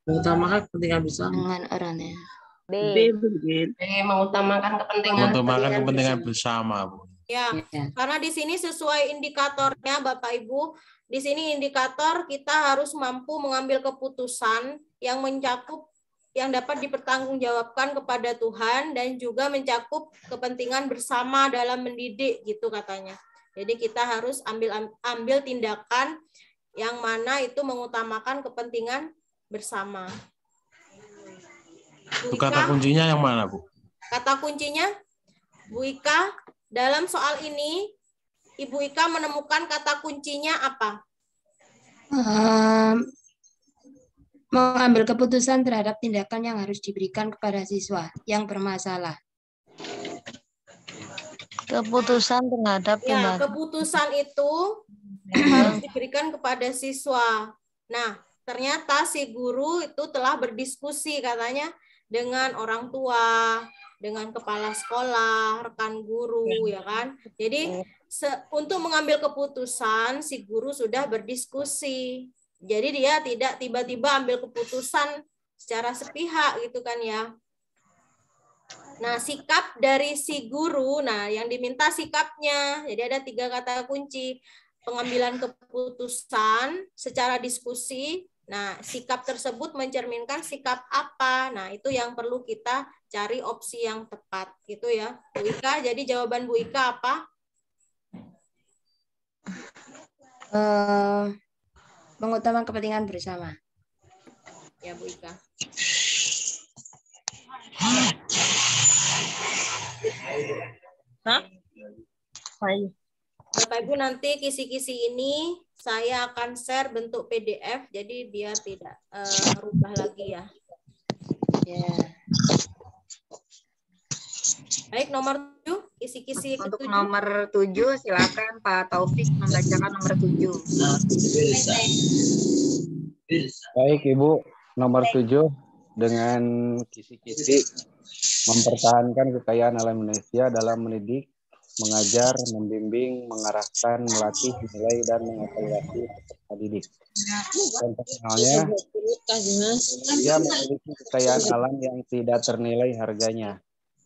Mengutamakan kepentingan bersama dengan orangnya. B. Mengutamakan kepentingan bersama, Bu. Ya, karena di sini sesuai indikatornya Bapak Ibu, di sini indikator kita harus mampu mengambil keputusan yang mencakup yang dapat dipertanggungjawabkan kepada Tuhan dan juga mencakup kepentingan bersama dalam mendidik gitu katanya. Jadi kita harus ambil tindakan yang mana itu mengutamakan kepentingan bersama. Itu kata kuncinya yang mana, Bu? Kata kuncinya, Bu Ika, dalam soal ini, Ibu Ika menemukan kata kuncinya apa? Mengambil keputusan terhadap tindakan yang harus diberikan kepada siswa yang bermasalah. Keputusan terhadap tindakan. Keputusan itu harus diberikan kepada siswa. Nah, ternyata si guru itu telah berdiskusi katanya dengan orang tua, dengan kepala sekolah, rekan guru, ya kan? Jadi untuk mengambil keputusan, si guru sudah berdiskusi. Jadi dia tidak tiba-tiba ambil keputusan secara sepihak gitu kan ya. Nah, sikap dari si guru, nah yang diminta sikapnya. Jadi ada 3 kata kunci. Pengambilan keputusan secara diskusi. Nah, sikap tersebut mencerminkan sikap apa? Nah, itu yang perlu kita cari opsi yang tepat gitu ya. Bu Ika, jadi jawaban Bu Ika apa? mengutamakan kepentingan bersama. Ya, Bu Ika. Hah? Bapak Ibu, nanti kisi-kisi ini saya akan share bentuk PDF, jadi biar tidak rubah lagi ya. Baik, nomor 7, kisi-kisi Untuk ke-7. nomor 7, silakan Pak Taufik membacakan nomor 7. Baik, Ibu. Nomor 7, dengan kisi-kisi mempertahankan kekayaan alam Indonesia dalam mendidik, mengajar, membimbing, mengarahkan, melatih, menilai, dan mengevaluasi peserta didik. Contoh halnya, dia memiliki kekayaan alam yang tidak ternilai harganya.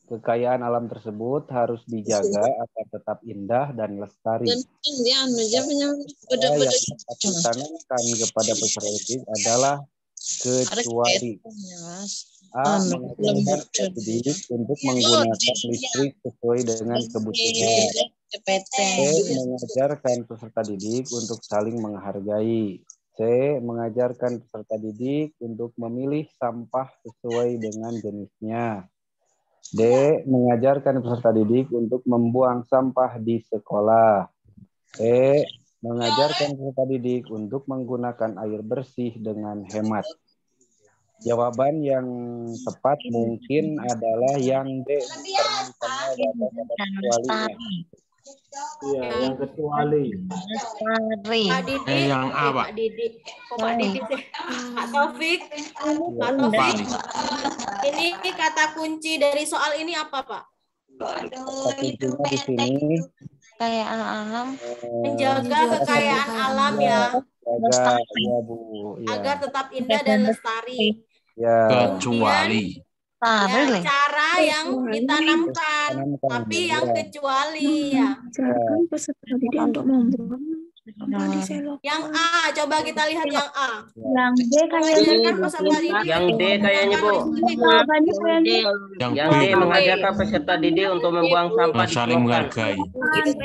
Kekayaan alam tersebut harus dijaga agar tetap indah dan lestari. Yang dapat ditanamkan kepada peserta didik adalah kecuali A. Mengajarkan peserta didik untuk menggunakan listrik sesuai dengan kebutuhan. B. Mengajarkan peserta didik untuk saling menghargai. C. Mengajarkan peserta didik untuk memilih sampah sesuai dengan jenisnya. D. Mengajarkan peserta didik untuk membuang sampah di sekolah. E. Mengajarkan peserta didik untuk menggunakan air bersih dengan hemat. Jawaban yang tepat mungkin adalah yang D, karena di sana ada kecualinya. Iya, yang kecuali. Pak Didi, yang A, Pak. Pak Didi, kok Pak Didi sih? Pak Taufik, Pak Taufik, ini kata kunci dari soal ini apa, Pak? Kata kuncinya di sini Kekayaan alam. Menjaga kekayaan alam ya, ya, Bu. Ya. agar tetap indah dan lestari. Ya. Kecuali. Ya, cara yang ditanamkan, tapi yang kecuali ya. Peserta didik untuk membuang Yang A, coba kita lihat yang A. Yang D Mengajarkan peserta didik. Yang D kayaknya, Bu. Yang D mengajarkan peserta didik untuk membuang sampah di saling selokan. menghargai.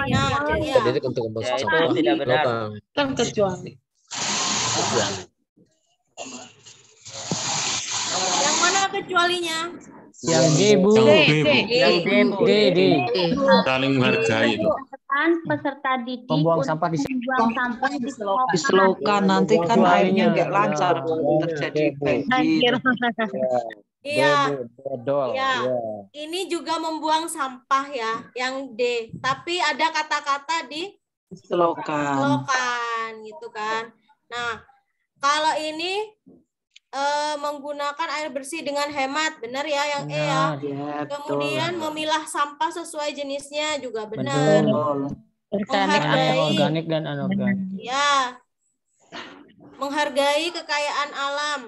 Ya. Didik untuk membuang Ya, itu sampah. tidak benar. Kan kecuali. Yang mana kecualinya? Yang D, Bu. Yang D, Bu. D. Saling menghargai itu. Peserta didik Membuang sampah di membuang sampah di selokan. Di selokan nanti kan airnya nggak lancar terjadi banjir. Iya. Dodol. Iya. Ya. Ini juga membuang sampah ya, yang D. Tapi ada kata-kata di Selokan. gitu kan. Nah, kalau ini menggunakan air bersih dengan hemat, benar ya yang E ya. Kemudian memilah sampah sesuai jenisnya juga benar. Menghargai Organik dan anorganik. ya. Menghargai kekayaan alam.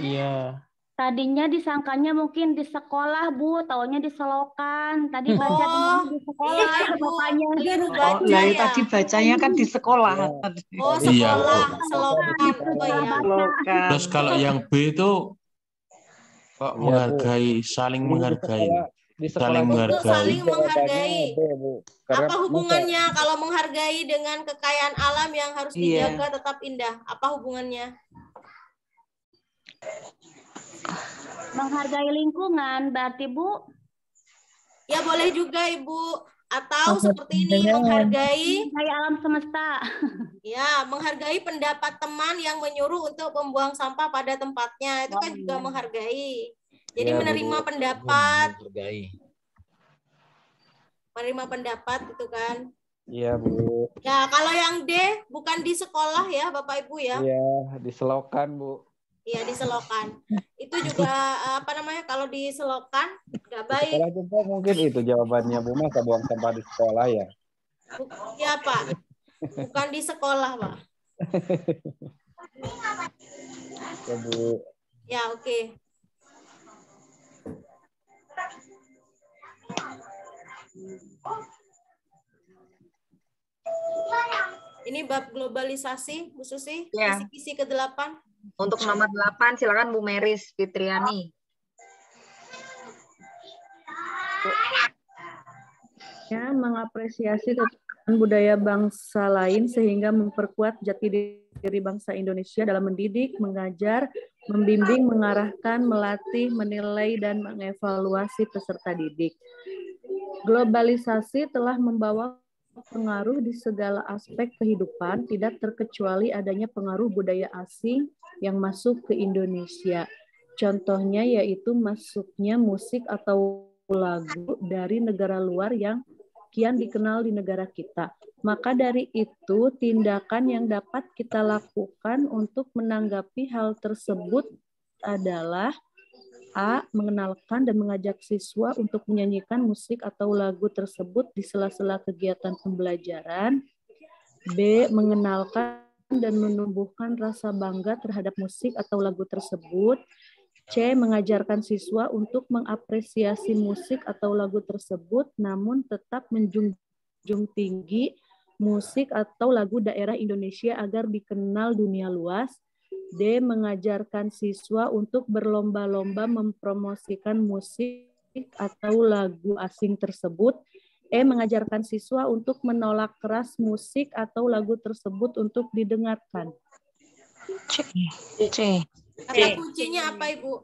Iya. Tadinya disangkanya mungkin di sekolah, Bu, taunya di selokan. Tadi baca di sekolah, bapaknya. Oh, ya, tadi bacanya kan di sekolah. Oh, Iya. sekolah, selokan. Oh, ya. Terus kalau yang B itu kok menghargai, saling menghargai. Saling menghargai. Saling menghargai. Apa hubungannya kalau menghargai dengan kekayaan alam yang harus dijaga tetap indah? Apa hubungannya? Menghargai lingkungan, berarti Bu? Ya boleh juga Ibu. Atau seperti ini, menghargai alam semesta. Ya, menghargai pendapat teman yang menyuruh untuk membuang sampah pada tempatnya. Itu kan juga menghargai. Jadi Ya, menerima Bu. pendapat. Menghargai. Menerima pendapat itu kan. Iya, Bu. Ya, kalau yang D bukan di sekolah ya, Bapak Ibu ya. Iya, di selokan, Bu. Iya, di selokan. Itu juga apa namanya, kalau di selokan nggak baik. Sekolah juga mungkin itu jawabannya, Bu. Masa buang sampah di sekolah ya? Ya, Pak. Bukan di sekolah, Pak. Ya, Bu. Ya, oke. Ini bab globalisasi, Bu Susi, Ya. kisi-kisi ke-8. Untuk nomor 8, silakan Bu Meris Fitriani. Ya, mengapresiasi kekayaan budaya bangsa lain sehingga memperkuat jati diri diri bangsa Indonesia dalam mendidik, mengajar, membimbing, mengarahkan, melatih, menilai, dan mengevaluasi peserta didik. Globalisasi telah membawa pengaruh di segala aspek kehidupan, tidak terkecuali adanya pengaruh budaya asing yang masuk ke Indonesia. Contohnya yaitu masuknya musik atau lagu dari negara luar yang kian dikenal di negara kita. Maka dari itu, tindakan yang dapat kita lakukan untuk menanggapi hal tersebut adalah A. Mengenalkan dan mengajak siswa untuk menyanyikan musik atau lagu tersebut di sela-sela kegiatan pembelajaran. B. Mengenalkan dan menumbuhkan rasa bangga terhadap musik atau lagu tersebut. C. Mengajarkan siswa untuk mengapresiasi musik atau lagu tersebut, namun tetap menjunjung tinggi musik atau lagu daerah Indonesia agar dikenal dunia luas. D. Mengajarkan siswa untuk berlomba-lomba mempromosikan musik atau lagu asing tersebut. E. Mengajarkan siswa untuk menolak keras musik atau lagu tersebut untuk didengarkan. C. Kata kuncinya apa, Ibu?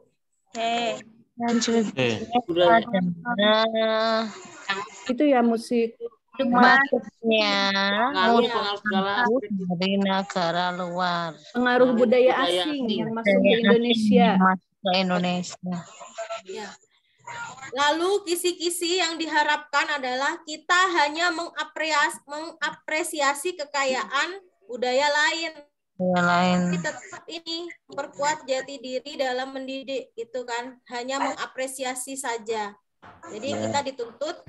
Itu ya musik. Maksudnya dari negara luar. Pengaruh budaya asing yang masuk ke Indonesia. Ya. Lalu kisi-kisi yang diharapkan adalah kita hanya mengapresiasi kekayaan budaya lain. Tapi tetap ini memperkuat jati diri dalam mendidik, gitu kan? Hanya mengapresiasi saja. Jadi kita dituntut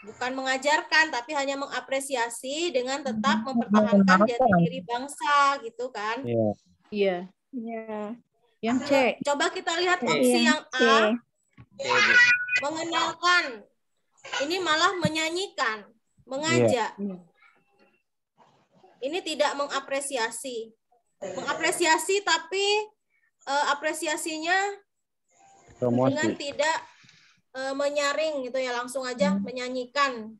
bukan mengajarkan, tapi hanya mengapresiasi dengan tetap mempertahankan jati diri bangsa, gitu kan? Iya. Yang C. Coba kita lihat opsi yang A. Mengenalkan. Ini malah menyanyikan, mengajak. Ini tidak mengapresiasi. Mengapresiasi tapi apresiasinya dengan tidak menyaring gitu ya, langsung aja menyanyikan.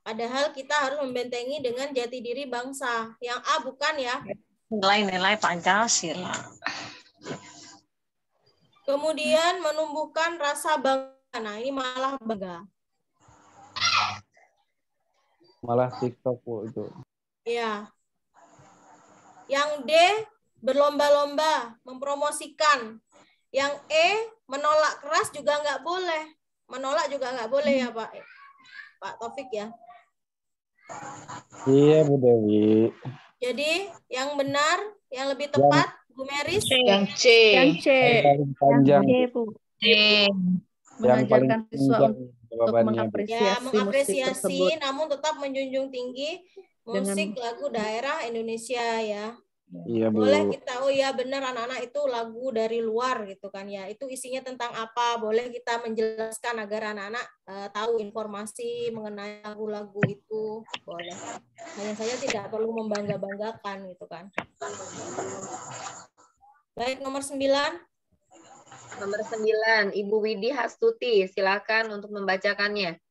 Padahal kita harus membentengi dengan jati diri bangsa. Yang A bukan ya. Nilai-nilai Pancasila. Kemudian menumbuhkan rasa bangga. Nah, ini malah bangga. Malah TikTok itu. Ya. Yang D berlomba-lomba mempromosikan. Yang E menolak keras juga nggak boleh. Menolak juga nggak boleh ya Pak Taufik ya. Iya Bu Dewi. Jadi yang benar, yang lebih tepat, Bu Meris. Yang C. Yang C. Yang panjang. C. Mengajarkan siswa untuk mengapresiasi namun tetap menjunjung tinggi musik lagu daerah Indonesia ya. Iya, Bu. Boleh kita, oh ya benar anak-anak itu lagu dari luar gitu kan ya. Itu isinya tentang apa? Boleh kita menjelaskan agar anak-anak tahu informasi mengenai lagu-lagu itu. Boleh. Hanya saja tidak perlu membangga-banggakan gitu kan. Baik, nomor 9. Nomor 9, Ibu Widi Hastuti. Silakan untuk membacakannya.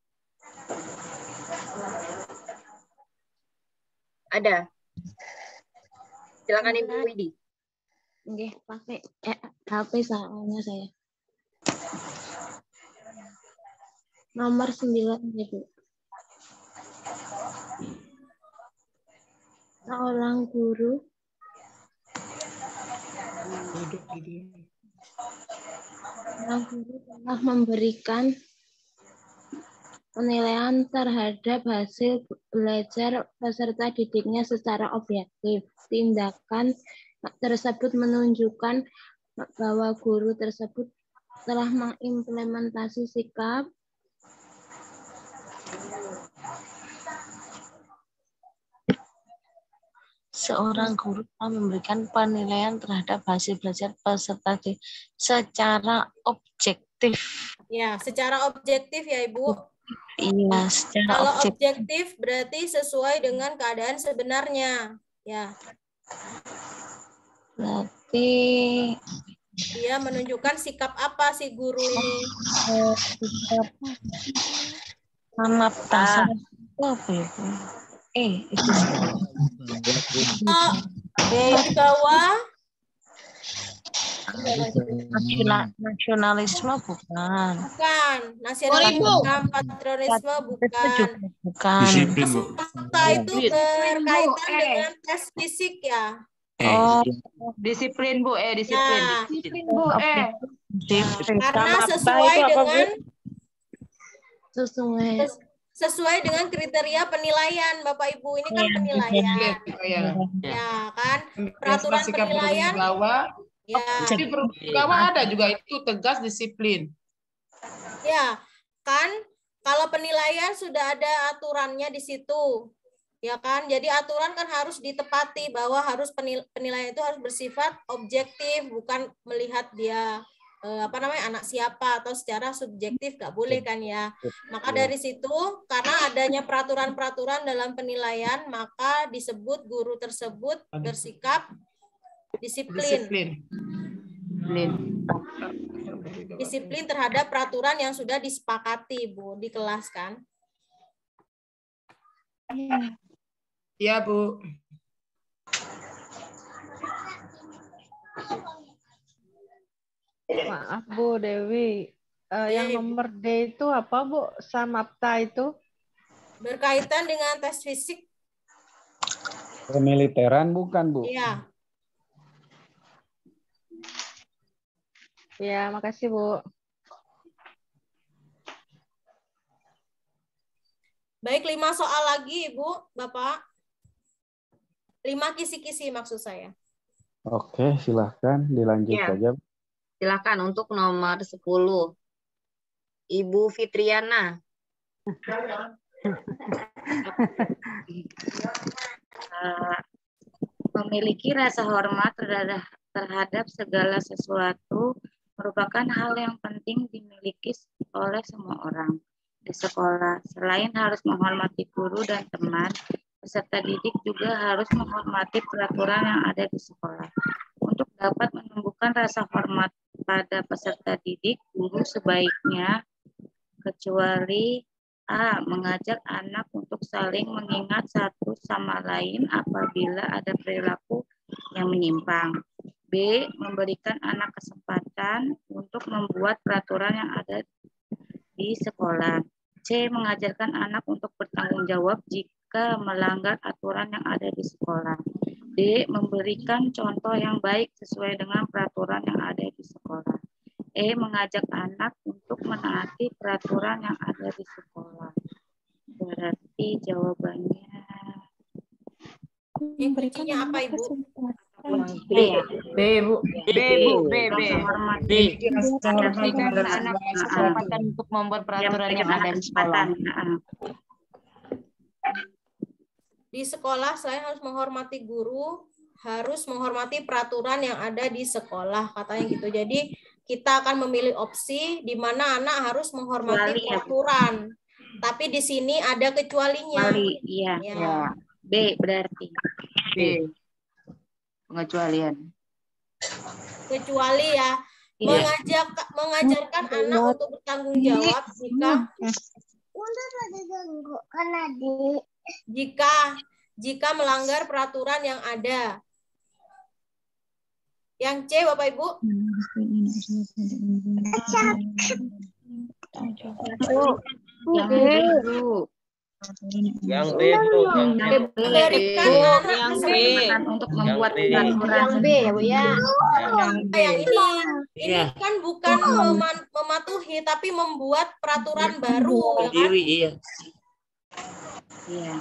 Ada. Silakan Ibu Widi. Nggih, pakai HP soalnya saya. Nomor 9, Ibu. Seorang guru telah memberikan penilaian terhadap hasil belajar peserta didiknya secara objektif. Tindakan tersebut menunjukkan bahwa guru tersebut telah mengimplementasi sikap seorang guru telah memberikan penilaian terhadap hasil belajar peserta didik secara objektif. Ya, secara objektif ya Ibu. Iya, secara kalau objektif berarti sesuai dengan keadaan sebenarnya, ya. Berarti dia menunjukkan sikap apa si guru ini? Sikap sama perasaan apa ya, Bu? itu. Di bawah nasionalisme bukan. bukan, nasionalisme patriotisme bukan. Disiplin, Bu. Fakta itu berkaitan dengan tes fisik ya. Disiplin Bu, disiplin. Nah, Disiplin Bu, karena sesuai dengan kriteria penilaian Bapak Ibu, ini kan penilaian. Ya kan, peraturan penilaian. Ya. Di Pergawa ada juga itu tegas disiplin. Ya, kan kalau penilaian sudah ada aturannya di situ. Ya kan? Jadi aturan kan harus ditepati bahwa harus penilaian itu harus bersifat objektif, bukan melihat dia anak siapa atau secara subjektif, nggak boleh kan ya. Maka dari situ karena adanya peraturan-peraturan dalam penilaian, maka disebut guru tersebut bersikap disiplin terhadap peraturan yang sudah disepakati, Bu, di kelas kan? Iya, Bu. Maaf Bu Dewi, yang nomor D itu apa Bu? Samapta itu? Berkaitan dengan tes fisik. Kemiliteran bukan Bu? Iya. Ya, makasih Bu. Baik, 5 soal lagi Ibu, Bapak. 5 kisi-kisi maksud saya. Oke, silahkan dilanjut saja. Silakan untuk nomor 10. Ibu Fitriana. Memiliki rasa hormat terhadap segala sesuatu merupakan hal yang penting dimiliki oleh semua orang di sekolah. Selain harus menghormati guru dan teman, peserta didik juga harus menghormati peraturan yang ada di sekolah. Untuk dapat menumbuhkan rasa hormat pada peserta didik, guru sebaiknya kecuali A. Mengajak anak untuk saling mengingat satu sama lain apabila ada perilaku yang menyimpang. B. Memberikan anak kesempatan untuk membuat peraturan yang ada di sekolah. C. Mengajarkan anak untuk bertanggung jawab jika melanggar aturan yang ada di sekolah. D. Memberikan contoh yang baik sesuai dengan peraturan yang ada di sekolah. E. Mengajak anak untuk menaati peraturan yang ada di sekolah. Berarti jawabannya kuncinya apa Ibu? B ya? B Bu. B Bu. B. Memberikan anak kesempatan untuk membuat peraturan yang ada di sekolah. Di sekolah selain harus menghormati guru, harus menghormati peraturan yang ada di sekolah, katanya gitu. Jadi kita akan memilih opsi di mana anak harus menghormati peraturan. Tapi di sini ada kecualinya. Iya. Ya. B berarti. B. Pengecualian. Kecuali ya. Mengajarkan anak untuk bertanggung jawab jika melanggar peraturan yang ada. Yang C, Bapak Ibu? Yang B Bu. Memberikan anak kesempatan untuk membuat peraturan. Yang B ya Bu ya. Ini kan bukan mematuhi tapi membuat peraturan baru. Diri, iya. Iya.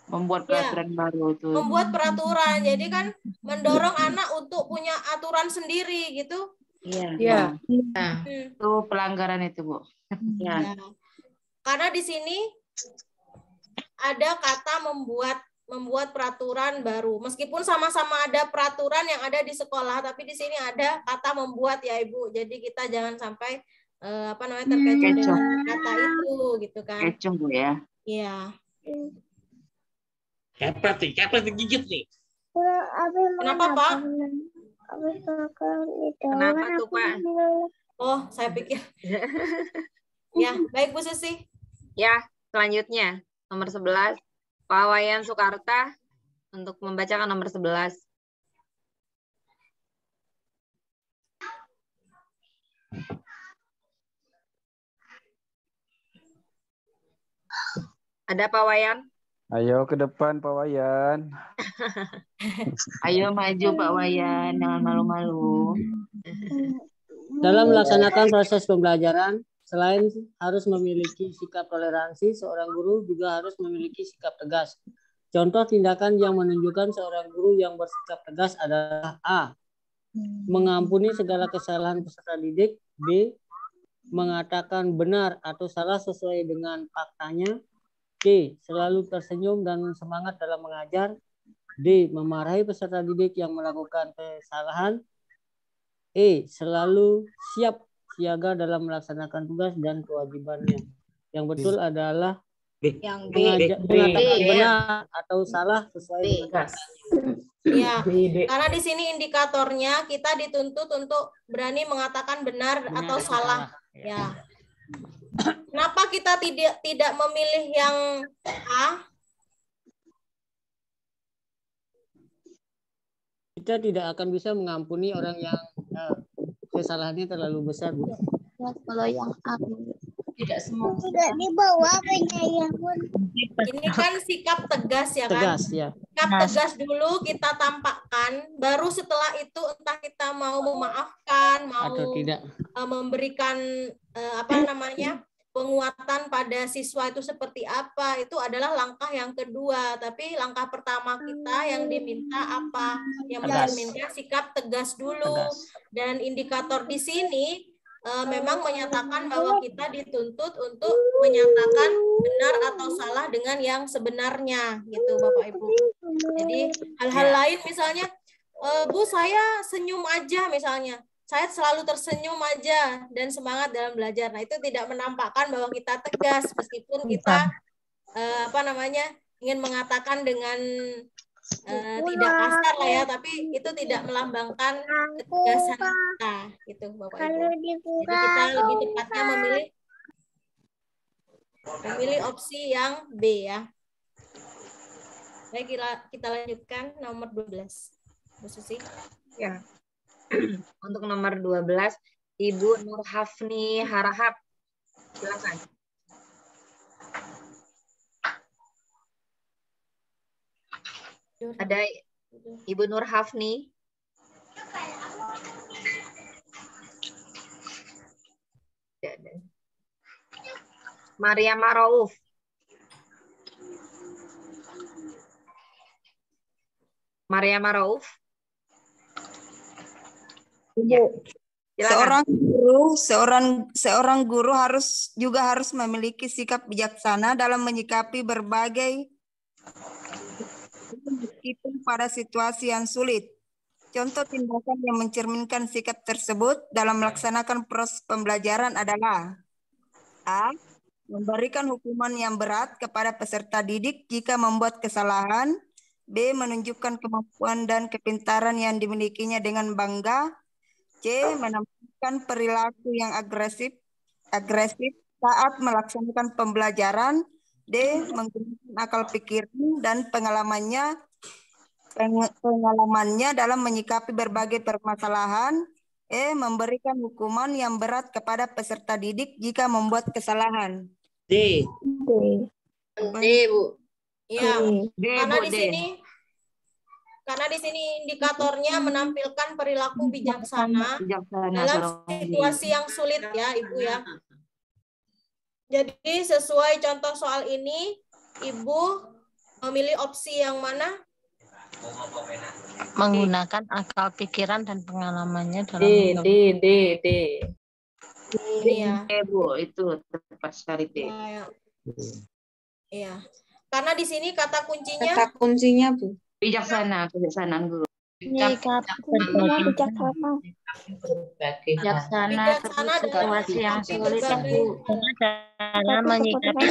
Membuat peraturan baru itu. Membuat peraturan. Jadi kan mendorong anak untuk punya aturan sendiri gitu. Iya. Itu pelanggaran itu, Bu. Ya. Karena di sini ada kata membuat peraturan baru. Meskipun sama-sama ada peraturan yang ada di sekolah, tapi di sini ada kata membuat ya Ibu. Jadi kita jangan sampai terkecoh dengan kata itu gitu kan. Kecoh Bu ya. Iya. Kapan digigit nih? Kenapa Pak? Kenapa tuh Pak? Oh, saya pikir. Ya, baik Bu Susi. Ya, selanjutnya nomor 11. Pak Wayan Soekarta untuk membacakan nomor 11. Ada Pak Wayan? Ayo ke depan Pak Wayan. Ayo maju Pak Wayan, jangan malu-malu. Dalam melaksanakan proses pembelajaran, selain harus memiliki sikap toleransi, seorang guru juga harus memiliki sikap tegas. Contoh tindakan yang menunjukkan seorang guru yang bersikap tegas adalah A. Mengampuni segala kesalahan peserta didik. B. Mengatakan benar atau salah sesuai dengan faktanya. C. Selalu tersenyum dan semangat dalam mengajar. D. Memarahi peserta didik yang melakukan kesalahan. E. Selalu siap siaga dalam melaksanakan tugas dan kewajibannya. Yang betul adalah Yang B. mengatakan benar atau salah sesuai dengan faktanya. Ya, karena di sini indikatornya kita dituntut untuk berani mengatakan benar atau salah. Ya. Kenapa kita tidak memilih yang A? Kita tidak akan bisa mengampuni orang yang kesalahannya terlalu besar, Bu. Ya, kalau yang A Tidak semua. tidak dibawa penyanyi. Ini kan sikap tegas ya kan? Tegas, ya. Sikap tegas dulu kita tampakkan, baru setelah itu entah kita mau memaafkan, mau Atau tidak. Memberikan penguatan pada siswa itu seperti apa, itu adalah langkah yang kedua. Tapi langkah pertama kita yang diminta apa? Yang diminta sikap tegas dulu. Dan indikator di sini memang menyatakan bahwa kita dituntut untuk menyatakan benar atau salah dengan yang sebenarnya, gitu Bapak Ibu. Jadi hal-hal lain misalnya, Bu saya senyum aja misalnya, saya selalu tersenyum aja dan semangat dalam belajar. Nah itu tidak menampakkan bahwa kita tegas meskipun kita ingin mengatakan dengan tidak kasar lah ya, tapi itu tidak melambangkan ketegasan kita, gitu Bapak Ibu. Jadi kita lebih tepatnya memilih opsi yang B ya. Baik, kita lanjutkan nomor 12. Bu Susi. Ya. Untuk nomor 12, Ibu Nur Hafni Harahap. Silakan. Ada Ibu Nur Hafni. Maria Marauf. Maria Marauf. Ibu, seorang guru harus memiliki sikap bijaksana dalam menyikapi berbagai meskipun pada situasi yang sulit. Contoh tindakan yang mencerminkan sikap tersebut dalam melaksanakan proses pembelajaran adalah A. Memberikan hukuman yang berat kepada peserta didik jika membuat kesalahan. B. Menunjukkan kemampuan dan kepintaran yang dimilikinya dengan bangga. C. Menampilkan perilaku yang agresif saat melaksanakan pembelajaran. D. Menggunakan akal pikiran dan pengalamannya dalam menyikapi berbagai permasalahan. E. Memberikan hukuman yang berat kepada peserta didik jika membuat kesalahan. D. D, Bu. Iya, karena di sini indikatornya menampilkan perilaku bijaksana dalam situasi yang sulit ya, Ibu ya. Jadi sesuai contoh soal ini, Ibu memilih opsi yang mana? Menggunakan akal pikiran dan pengalamannya dalam D. Iya. Bu, itu tepat sekali D. Iya. Karena di sini kata kuncinya Bu. Bijaksana guru. Bijaksana situasi yang sulit, Bu. Dalam menyikapi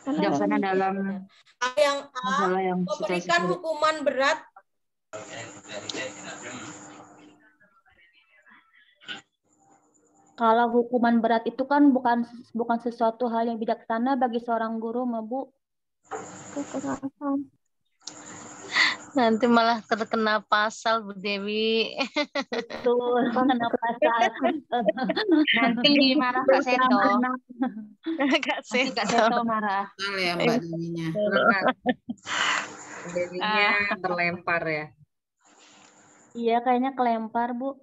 Bijaksana dalam yang A, memberikan hukuman berat. Kalau hukuman berat itu kan bukan sesuatu hal yang bijaksana bagi seorang guru, Bu. kekerasan. Nanti malah terkena pasal, Bu Dewi. Betul, kena pasal. Nanti marah Kak Seto. Kak Nanti Kak Seto marah. Kenal ya Mbak Dewinya. Dewinya terlempar ya. Iya, kayaknya kelempar, Bu.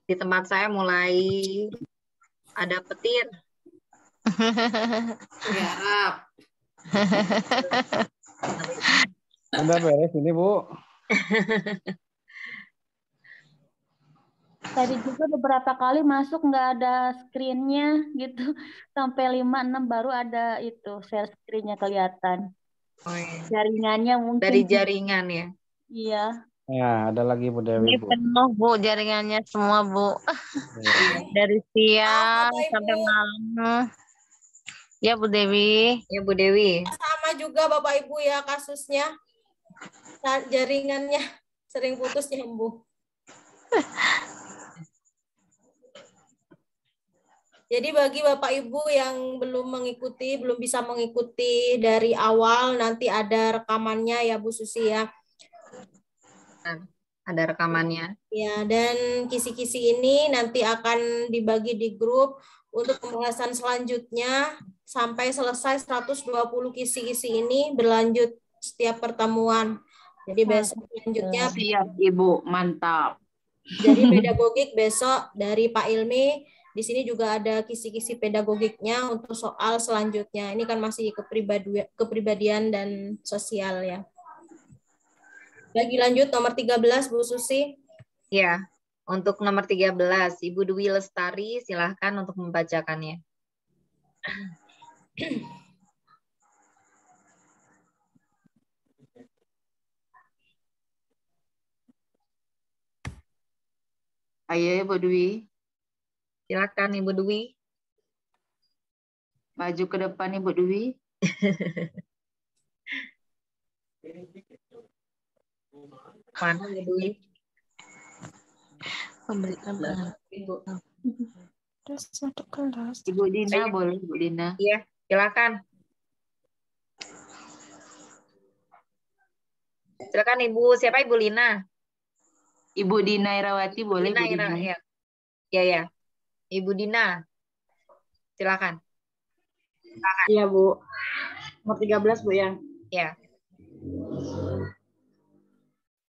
Di tempat saya mulai ada petir. Garap. Udah beres ini, Bu. Tadi juga beberapa kali masuk nggak ada screen-nya gitu. Sampai 5-6 baru ada itu share screen-nya kelihatan. Oh, iya. Jaringannya mungkin. Dari jaringan ya? Iya. Ya, ada lagi Bu Dewi, Ini Bu. penuh, Bu, jaringannya semua, Bu. Dari siang sampai malam. Ya, Bu Dewi. Ya, Bu Dewi. Sama juga Bapak Ibu ya kasusnya. Jaringannya sering putus nyambung. Jadi bagi Bapak Ibu yang belum bisa mengikuti dari awal, nanti ada rekamannya ya Bu Susi ya. Ada rekamannya. Ya, dan kisi-kisi ini nanti akan dibagi di grup untuk pembahasan selanjutnya sampai selesai 120 kisi-kisi ini berlanjut setiap pertemuan. Jadi besok selanjutnya siap Ibu, mantap. Jadi pedagogik besok dari Pak Ilmi, di sini juga ada kisi-kisi pedagogiknya untuk soal selanjutnya. Ini kan masih kepribadian dan sosial ya. Lagi lanjut nomor 13 Bu Susi. Ya, untuk nomor 13 Ibu Dwi Lestari silahkan untuk membacakannya. Ayo Ibu Dwi. Silakan Ibu Dwi. Maju ke depan Ibu Dwi. Mana Ibu Dwi? Memberikan Ibu. Terus satu kelas. Ibu Dina boleh Ibu Dina. Iya, silakan. Silakan Ibu, siapa Ibu Lina? Ibu Dina Irawati boleh Dina, Bu Dina. Ya. Ya, ya. Ibu Dina. Silakan. Iya, Bu. Nomor 13, Bu ya. Ya.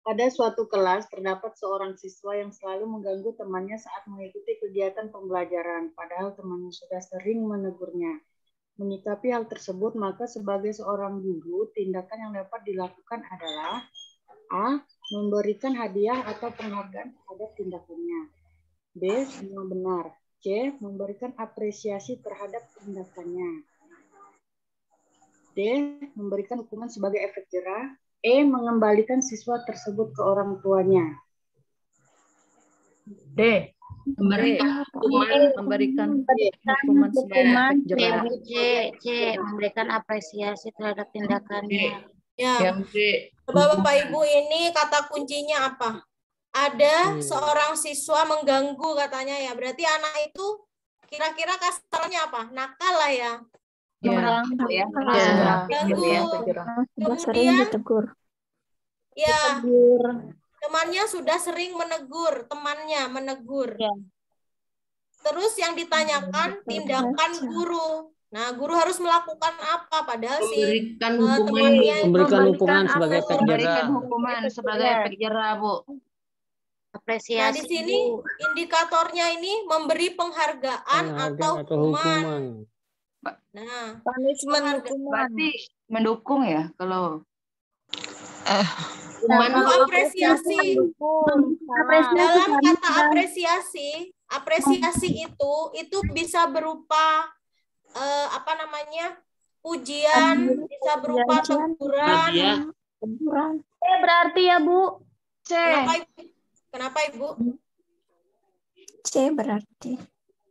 Pada suatu kelas terdapat seorang siswa yang selalu mengganggu temannya saat mengikuti kegiatan pembelajaran, padahal temannya sudah sering menegurnya. Menyikapi hal tersebut, maka sebagai seorang guru, tindakan yang dapat dilakukan adalah A. Memberikan hadiah atau penghargaan terhadap tindakannya. B. Semua benar. C. Memberikan apresiasi terhadap tindakannya. D. Memberikan hukuman sebagai efek jerah. E. Mengembalikan siswa tersebut ke orang tuanya. D. Memberikan hukuman sebagai efek jerah. C. Memberikan apresiasi terhadap tindakannya. Ya. Coba Bapak Ibu, ini kata kuncinya apa? Ada seorang siswa mengganggu katanya ya. Berarti anak itu kira-kira kasarnya apa? Nakal lah ya. Ya. Kemudian ya, temannya sudah sering menegur, Terus yang ditanyakan tindakan guru. Nah, guru harus melakukan apa? Padahal si temannya memberikan hukuman sebagai efek jerah. Memberikan hukuman sebagai efek jerah, Bu. Apresiasi. Nah, di sini indikatornya ini memberi penghargaan atau hukuman. Nah, punishment hukuman. Berarti mendukung ya kalau apresiasi. Dalam kata apresiasi itu bisa berupa pujian, bisa berupa teguran. Berarti ya, Bu. C. Kenapa Ibu? C berarti.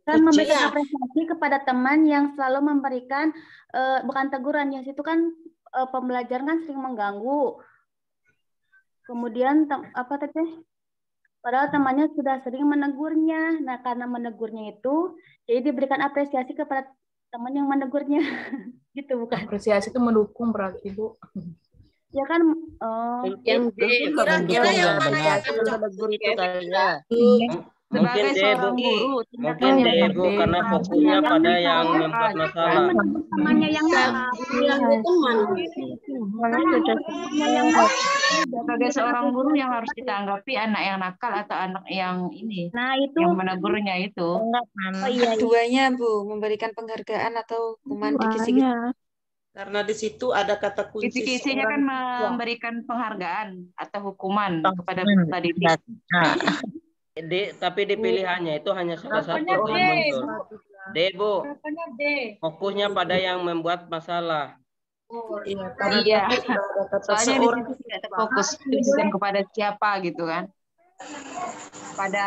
Kan memberikan apresiasi kepada teman yang selalu memberikan bukan teguran ya, itu kan pembelajaran kan sering mengganggu. Kemudian apa tadi? Padahal temannya sudah sering menegurnya. Nah, karena menegurnya itu, jadi diberikan apresiasi kepada teman yang menegurnya. Gitu bukan? Apresiasi itu mendukung berarti, Bu. Ya kan, Mungkin kira-kira yang mana yang menegur itu kayaknya. Sebagai seorang guru, Mungkin deh Bu, karena fokusnya pada yang membuat masalah. temannya yang Sebagai seorang guru yang harus kita anggapi anak yang nakal atau anak yang ini, nah itu yang menegurnya itu. Oh iya, Keduanya Bu, memberikan penghargaan atau hukuman dikisi-kisi. Karena di situ ada kata kunci. Kisi-kisinya kan memberikan penghargaan atau hukuman kepada peserta didik. Tapi di pilihannya itu hanya salah satu yang muncul. D, Bu. Fokusnya pada yang membuat masalah. Iya. Soalnya di situ tidak terfokus ditujukan kepada siapa gitu kan. Pada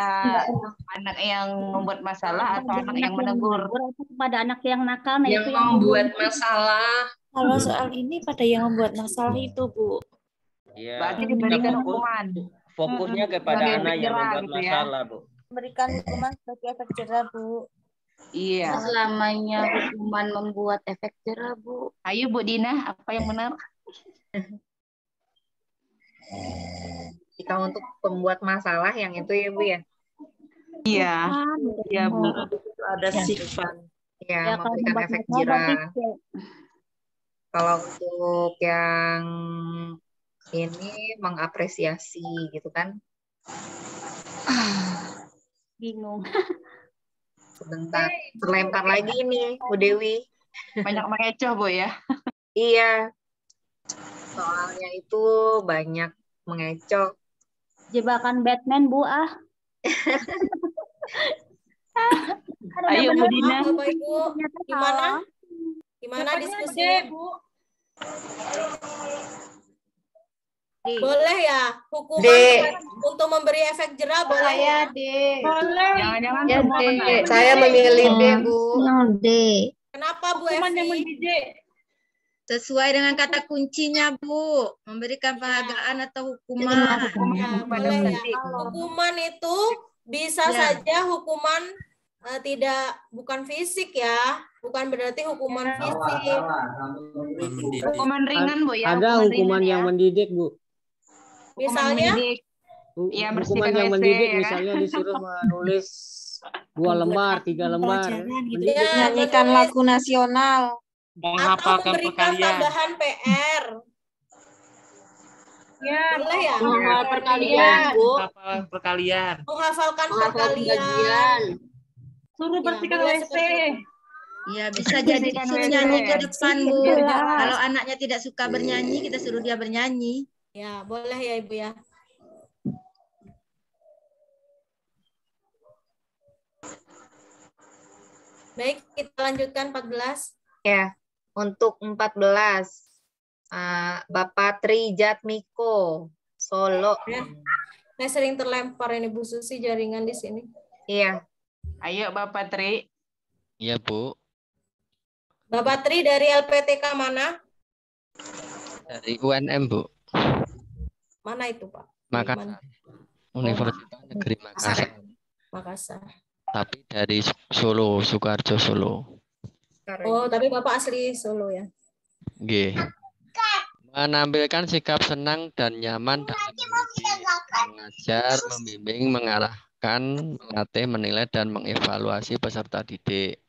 anak yang membuat masalah atau anak yang menegur. Pada anak yang nakal, nah Yang itu yang membuat masalah. Kalau soal ini pada yang membuat masalah itu, Bu. Iya. Berarti diberikan hukuman. Fokusnya kepada Sebagai anak efek yang jerah membuat gitu ya. masalah, Bu. Memberikan hukuman sebagai efek jerah, Bu. Iya. Selamanya hukuman membuat efek jerah, Bu. Ayo Bu Dina, apa yang benar? Jika untuk pembuat masalah yang itu ya Bu ya. Iya. Iya Bu. Ada sifat. Ya, memberikan efek jerah. Kalau untuk yang ini mengapresiasi gitu kan. bingung. Sebentar, terlempar lagi nih Bu Dewi. Banyak mengecoh Bu ya. Iya. Soalnya itu banyak mengecoh. Jebakan Batman, Bu, Ayo Bu Dina. Bapak Ibu, gimana? Gimana diskusinya, Bu? Boleh ya hukuman untuk memberi efek jerah boleh ya, D. Boleh. Jangan-jangan Ya, semua D. benar. Saya memilih D, Bu. D. Kenapa Bu Evi? Sesuai dengan kata kuncinya, Bu. Memberikan penghargaan atau hukuman. Boleh ya. Hukuman itu bisa saja hukuman bukan fisik ya. Bukan berarti hukuman fisik. Hukuman ringan Bu ya. Ada hukuman yang mendidik, Bu. Misalnya? Ya, hukuman yang mendidik, misalnya disuruh menulis 2 lembar, 3 lembar. Ya, nyanyikan lagu nasional. Atau memberikan tambahan PR. Ya, boleh ya? menghafal perkalian, Bu. Perkalian. Menghafalkan perkalian. Suruh bersihkan WC. Ya, bisa jadi suruh nyanyi ke depan, Bu. Kalau anaknya tidak suka bernyanyi, kita suruh dia bernyanyi. Ya, boleh ya Ibu ya. Baik, kita lanjutkan 14. Ya, untuk 14 Bapak Tri Jatmiko, Solo. Nah, sering terlempar ini Bu Susi jaringan di sini. Iya. Ayo Bapak Tri. Iya, Bu. Bapak Tri dari LPTK mana? Dari UNM, Bu. Mana itu, Pak? Makassar. Universitas Negeri Makassar. Makassar. Tapi dari Solo, Sukoharjo, Solo. Oh, tapi Bapak asli Solo ya? Nggih. Menampilkan sikap senang dan nyaman dalam mendidik, mengajar, membimbing, mengarahkan, melatih, menilai, dan mengevaluasi peserta didik.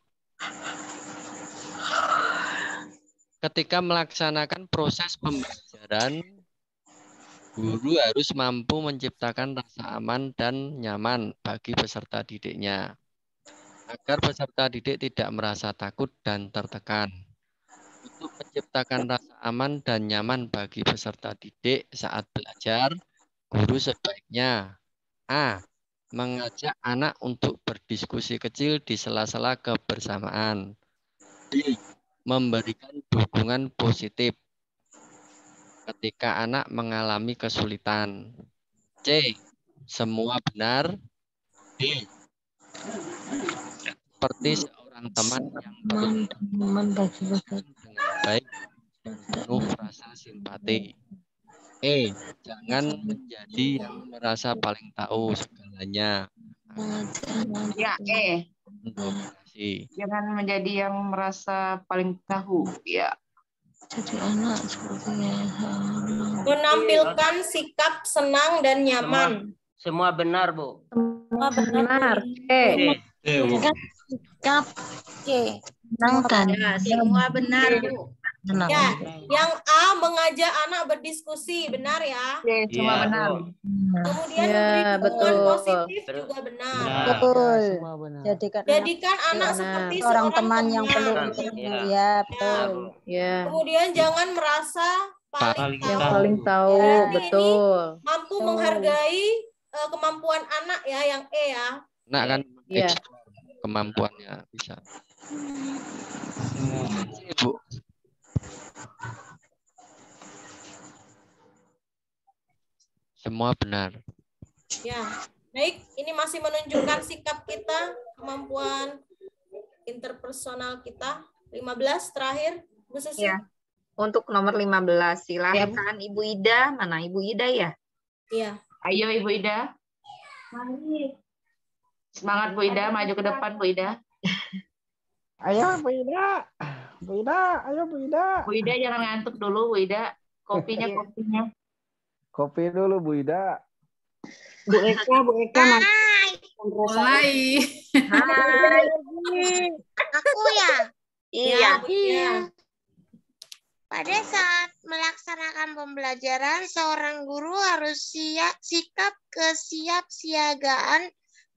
Ketika melaksanakan proses pembelajaran, guru harus mampu menciptakan rasa aman dan nyaman bagi peserta didiknya, agar peserta didik tidak merasa takut dan tertekan. Untuk menciptakan rasa aman dan nyaman bagi peserta didik saat belajar, guru sebaiknya A. Mengajak anak untuk berdiskusi kecil di sela-sela kebersamaan. B. Memberikan dukungan positif ketika anak mengalami kesulitan. C. Semua benar. D. Seperti seorang teman yang dengan baik dan penuh rasa simpati. Jangan menjadi yang merasa paling tahu segalanya. Ya, jangan menjadi yang merasa paling tahu. Ya. Jadi anak sepertinya. Menampilkan sikap senang dan nyaman. Semua benar, Bu. Semua benar. Sikap Ya, semua benar, Bu. Ya, yang A mengajak anak berdiskusi, benar ya? Semua benar. Kemudian Ya, memberi betul. dukungan positif juga benar. Betul. Semua benar. Jadikan anak seperti seorang seorang teman yang perlu ya, betul. Ya. Kemudian jangan merasa paling Yang tahu. paling tahu, Berarti betul. ini mampu menghargai kemampuan anak ya, yang E ya. Nah kan Iya. kemampuannya bisa. Bu. Semua benar. Ya, baik. Ini masih menunjukkan sikap kita, kemampuan interpersonal kita. 15 terakhir, Bu Susi. Ya. Untuk nomor 15, silahkan Ibu Ida. Mana Ibu Ida ya? Iya. Ayo Ibu Ida. Semangat Bu Ida, maju ke depan Bu Ida. Ayo Bu Ida. Bu Ida, ayo Bu Ida. Bu Ida jangan ngantuk dulu Bu Ida. Kopinya. Kopi dulu Bu Ida. Bu Eka Mulai. Hai. Aku ya? Iya. Pada saat melaksanakan pembelajaran, seorang guru harus sikap kesiapsiagaan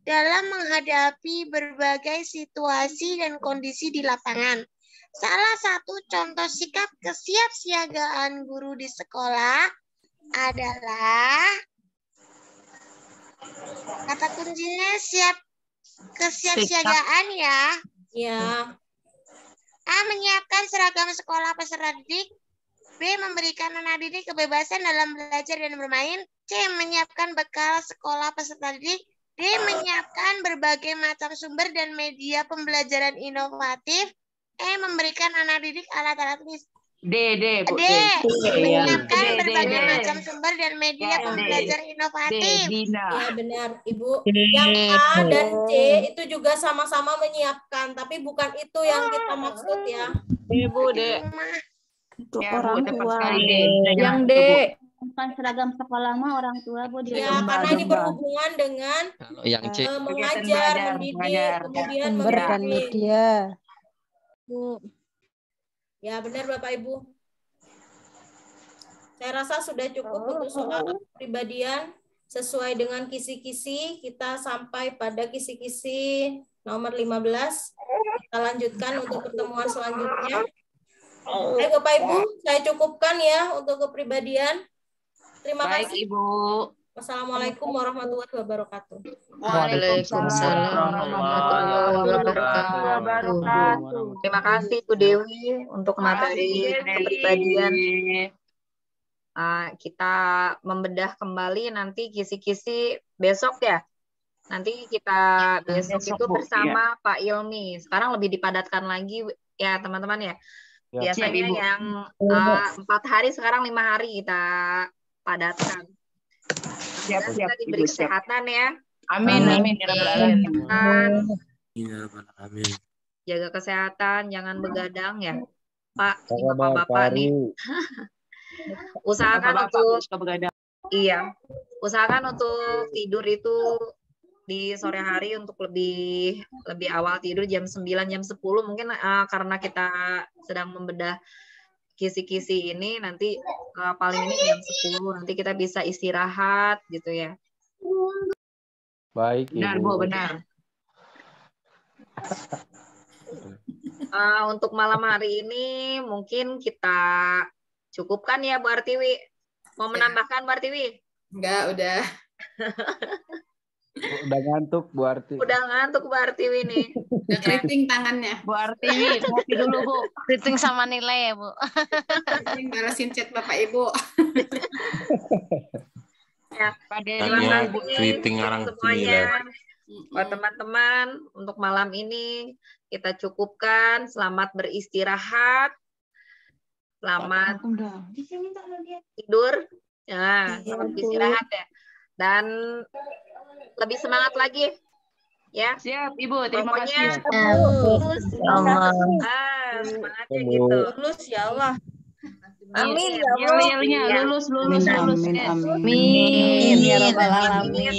dalam menghadapi berbagai situasi dan kondisi di lapangan. Salah satu contoh sikap kesiapsiagaan guru di sekolah adalah kata kuncinya kesiapsiagaan ya. Ya. A. Menyiapkan seragam sekolah peserta didik. B. Memberikan anak didik kebebasan dalam belajar dan bermain. C. Menyiapkan bekal sekolah peserta didik. D. Menyiapkan berbagai macam sumber dan media pembelajaran inovatif. E. Memberikan anak didik alat-alat D. Bu. D. Menyiapkan berbagai macam sumber dan media pembelajaran inovatif. Ya benar, Ibu. Yang A dan C itu juga sama-sama menyiapkan, tapi bukan itu yang kita maksud ya. Ibu, D. Untuk Ya, orang Bu, tepat tua. sekali, D. Yang D. Bukan seragam sekolah mah orang tua, Bu. Ya, karena ini berhubungan dengan Kalau yang C. mengajar, mendidik, kemudian Sumber dan membimbing. media. Bu. Ya, benar Bapak Ibu. Saya rasa sudah cukup untuk soal kepribadian. Sesuai dengan kisi-kisi, kita sampai pada kisi-kisi nomor 15. Kita lanjutkan untuk pertemuan selanjutnya. Baik Bapak Ibu, saya cukupkan ya untuk kepribadian. Terima kasih. Ibu. Wassalamualaikum warahmatullahi wabarakatuh. Waalaikumsalam warahmatullahi wabarakatuh. Terima kasih Bu Dewi untuk materi kepribadian. Kita membedah kembali nanti kisi-kisi besok ya. Nanti kita besok itu bersama Pak Ilmi. Sekarang lebih dipadatkan lagi ya teman-teman ya. Biasanya yang 4 hari sekarang 5 hari kita padatkan. Siap. Kita diberi kesehatan ya. Amin. Jaga kesehatan, jangan begadang ya, Pak. Bapak-bapak nih. Usahakan untuk tidur itu di sore hari untuk lebih awal tidur jam 9 jam 10 mungkin karena kita sedang membedah kisi-kisi ini nanti paling ini jam 10 nanti kita bisa istirahat gitu ya. Baik, benar, Ibu. Bu, benar. Untuk malam hari ini mungkin kita cukupkan ya Bu Artiwi. Mau menambahkan Bu Artiwi? Enggak, udah. Udah ngantuk Bu Arti. Udah ngantuk Bu Artiwi nih. Udah keriting tangannya. Bu Artiwi, kopi dulu Bu. Keriting sama nilai ya Bu. Balasin chat Bapak Ibu. Ya, terima kasih keriting arang semuanya. Buat teman-teman, untuk malam ini kita cukupkan. Selamat beristirahat. Selamat tidur. Ya, selamat istirahat ya. Dan lebih semangat lagi. Ya. Siap, Ibu. Terima Pokoknya kasih. lulus. Allah. Semangatnya gitu. Lulus ya Allah. Amin ya Allah. Lulus. Amin. Amin. Ya rabbal alamin.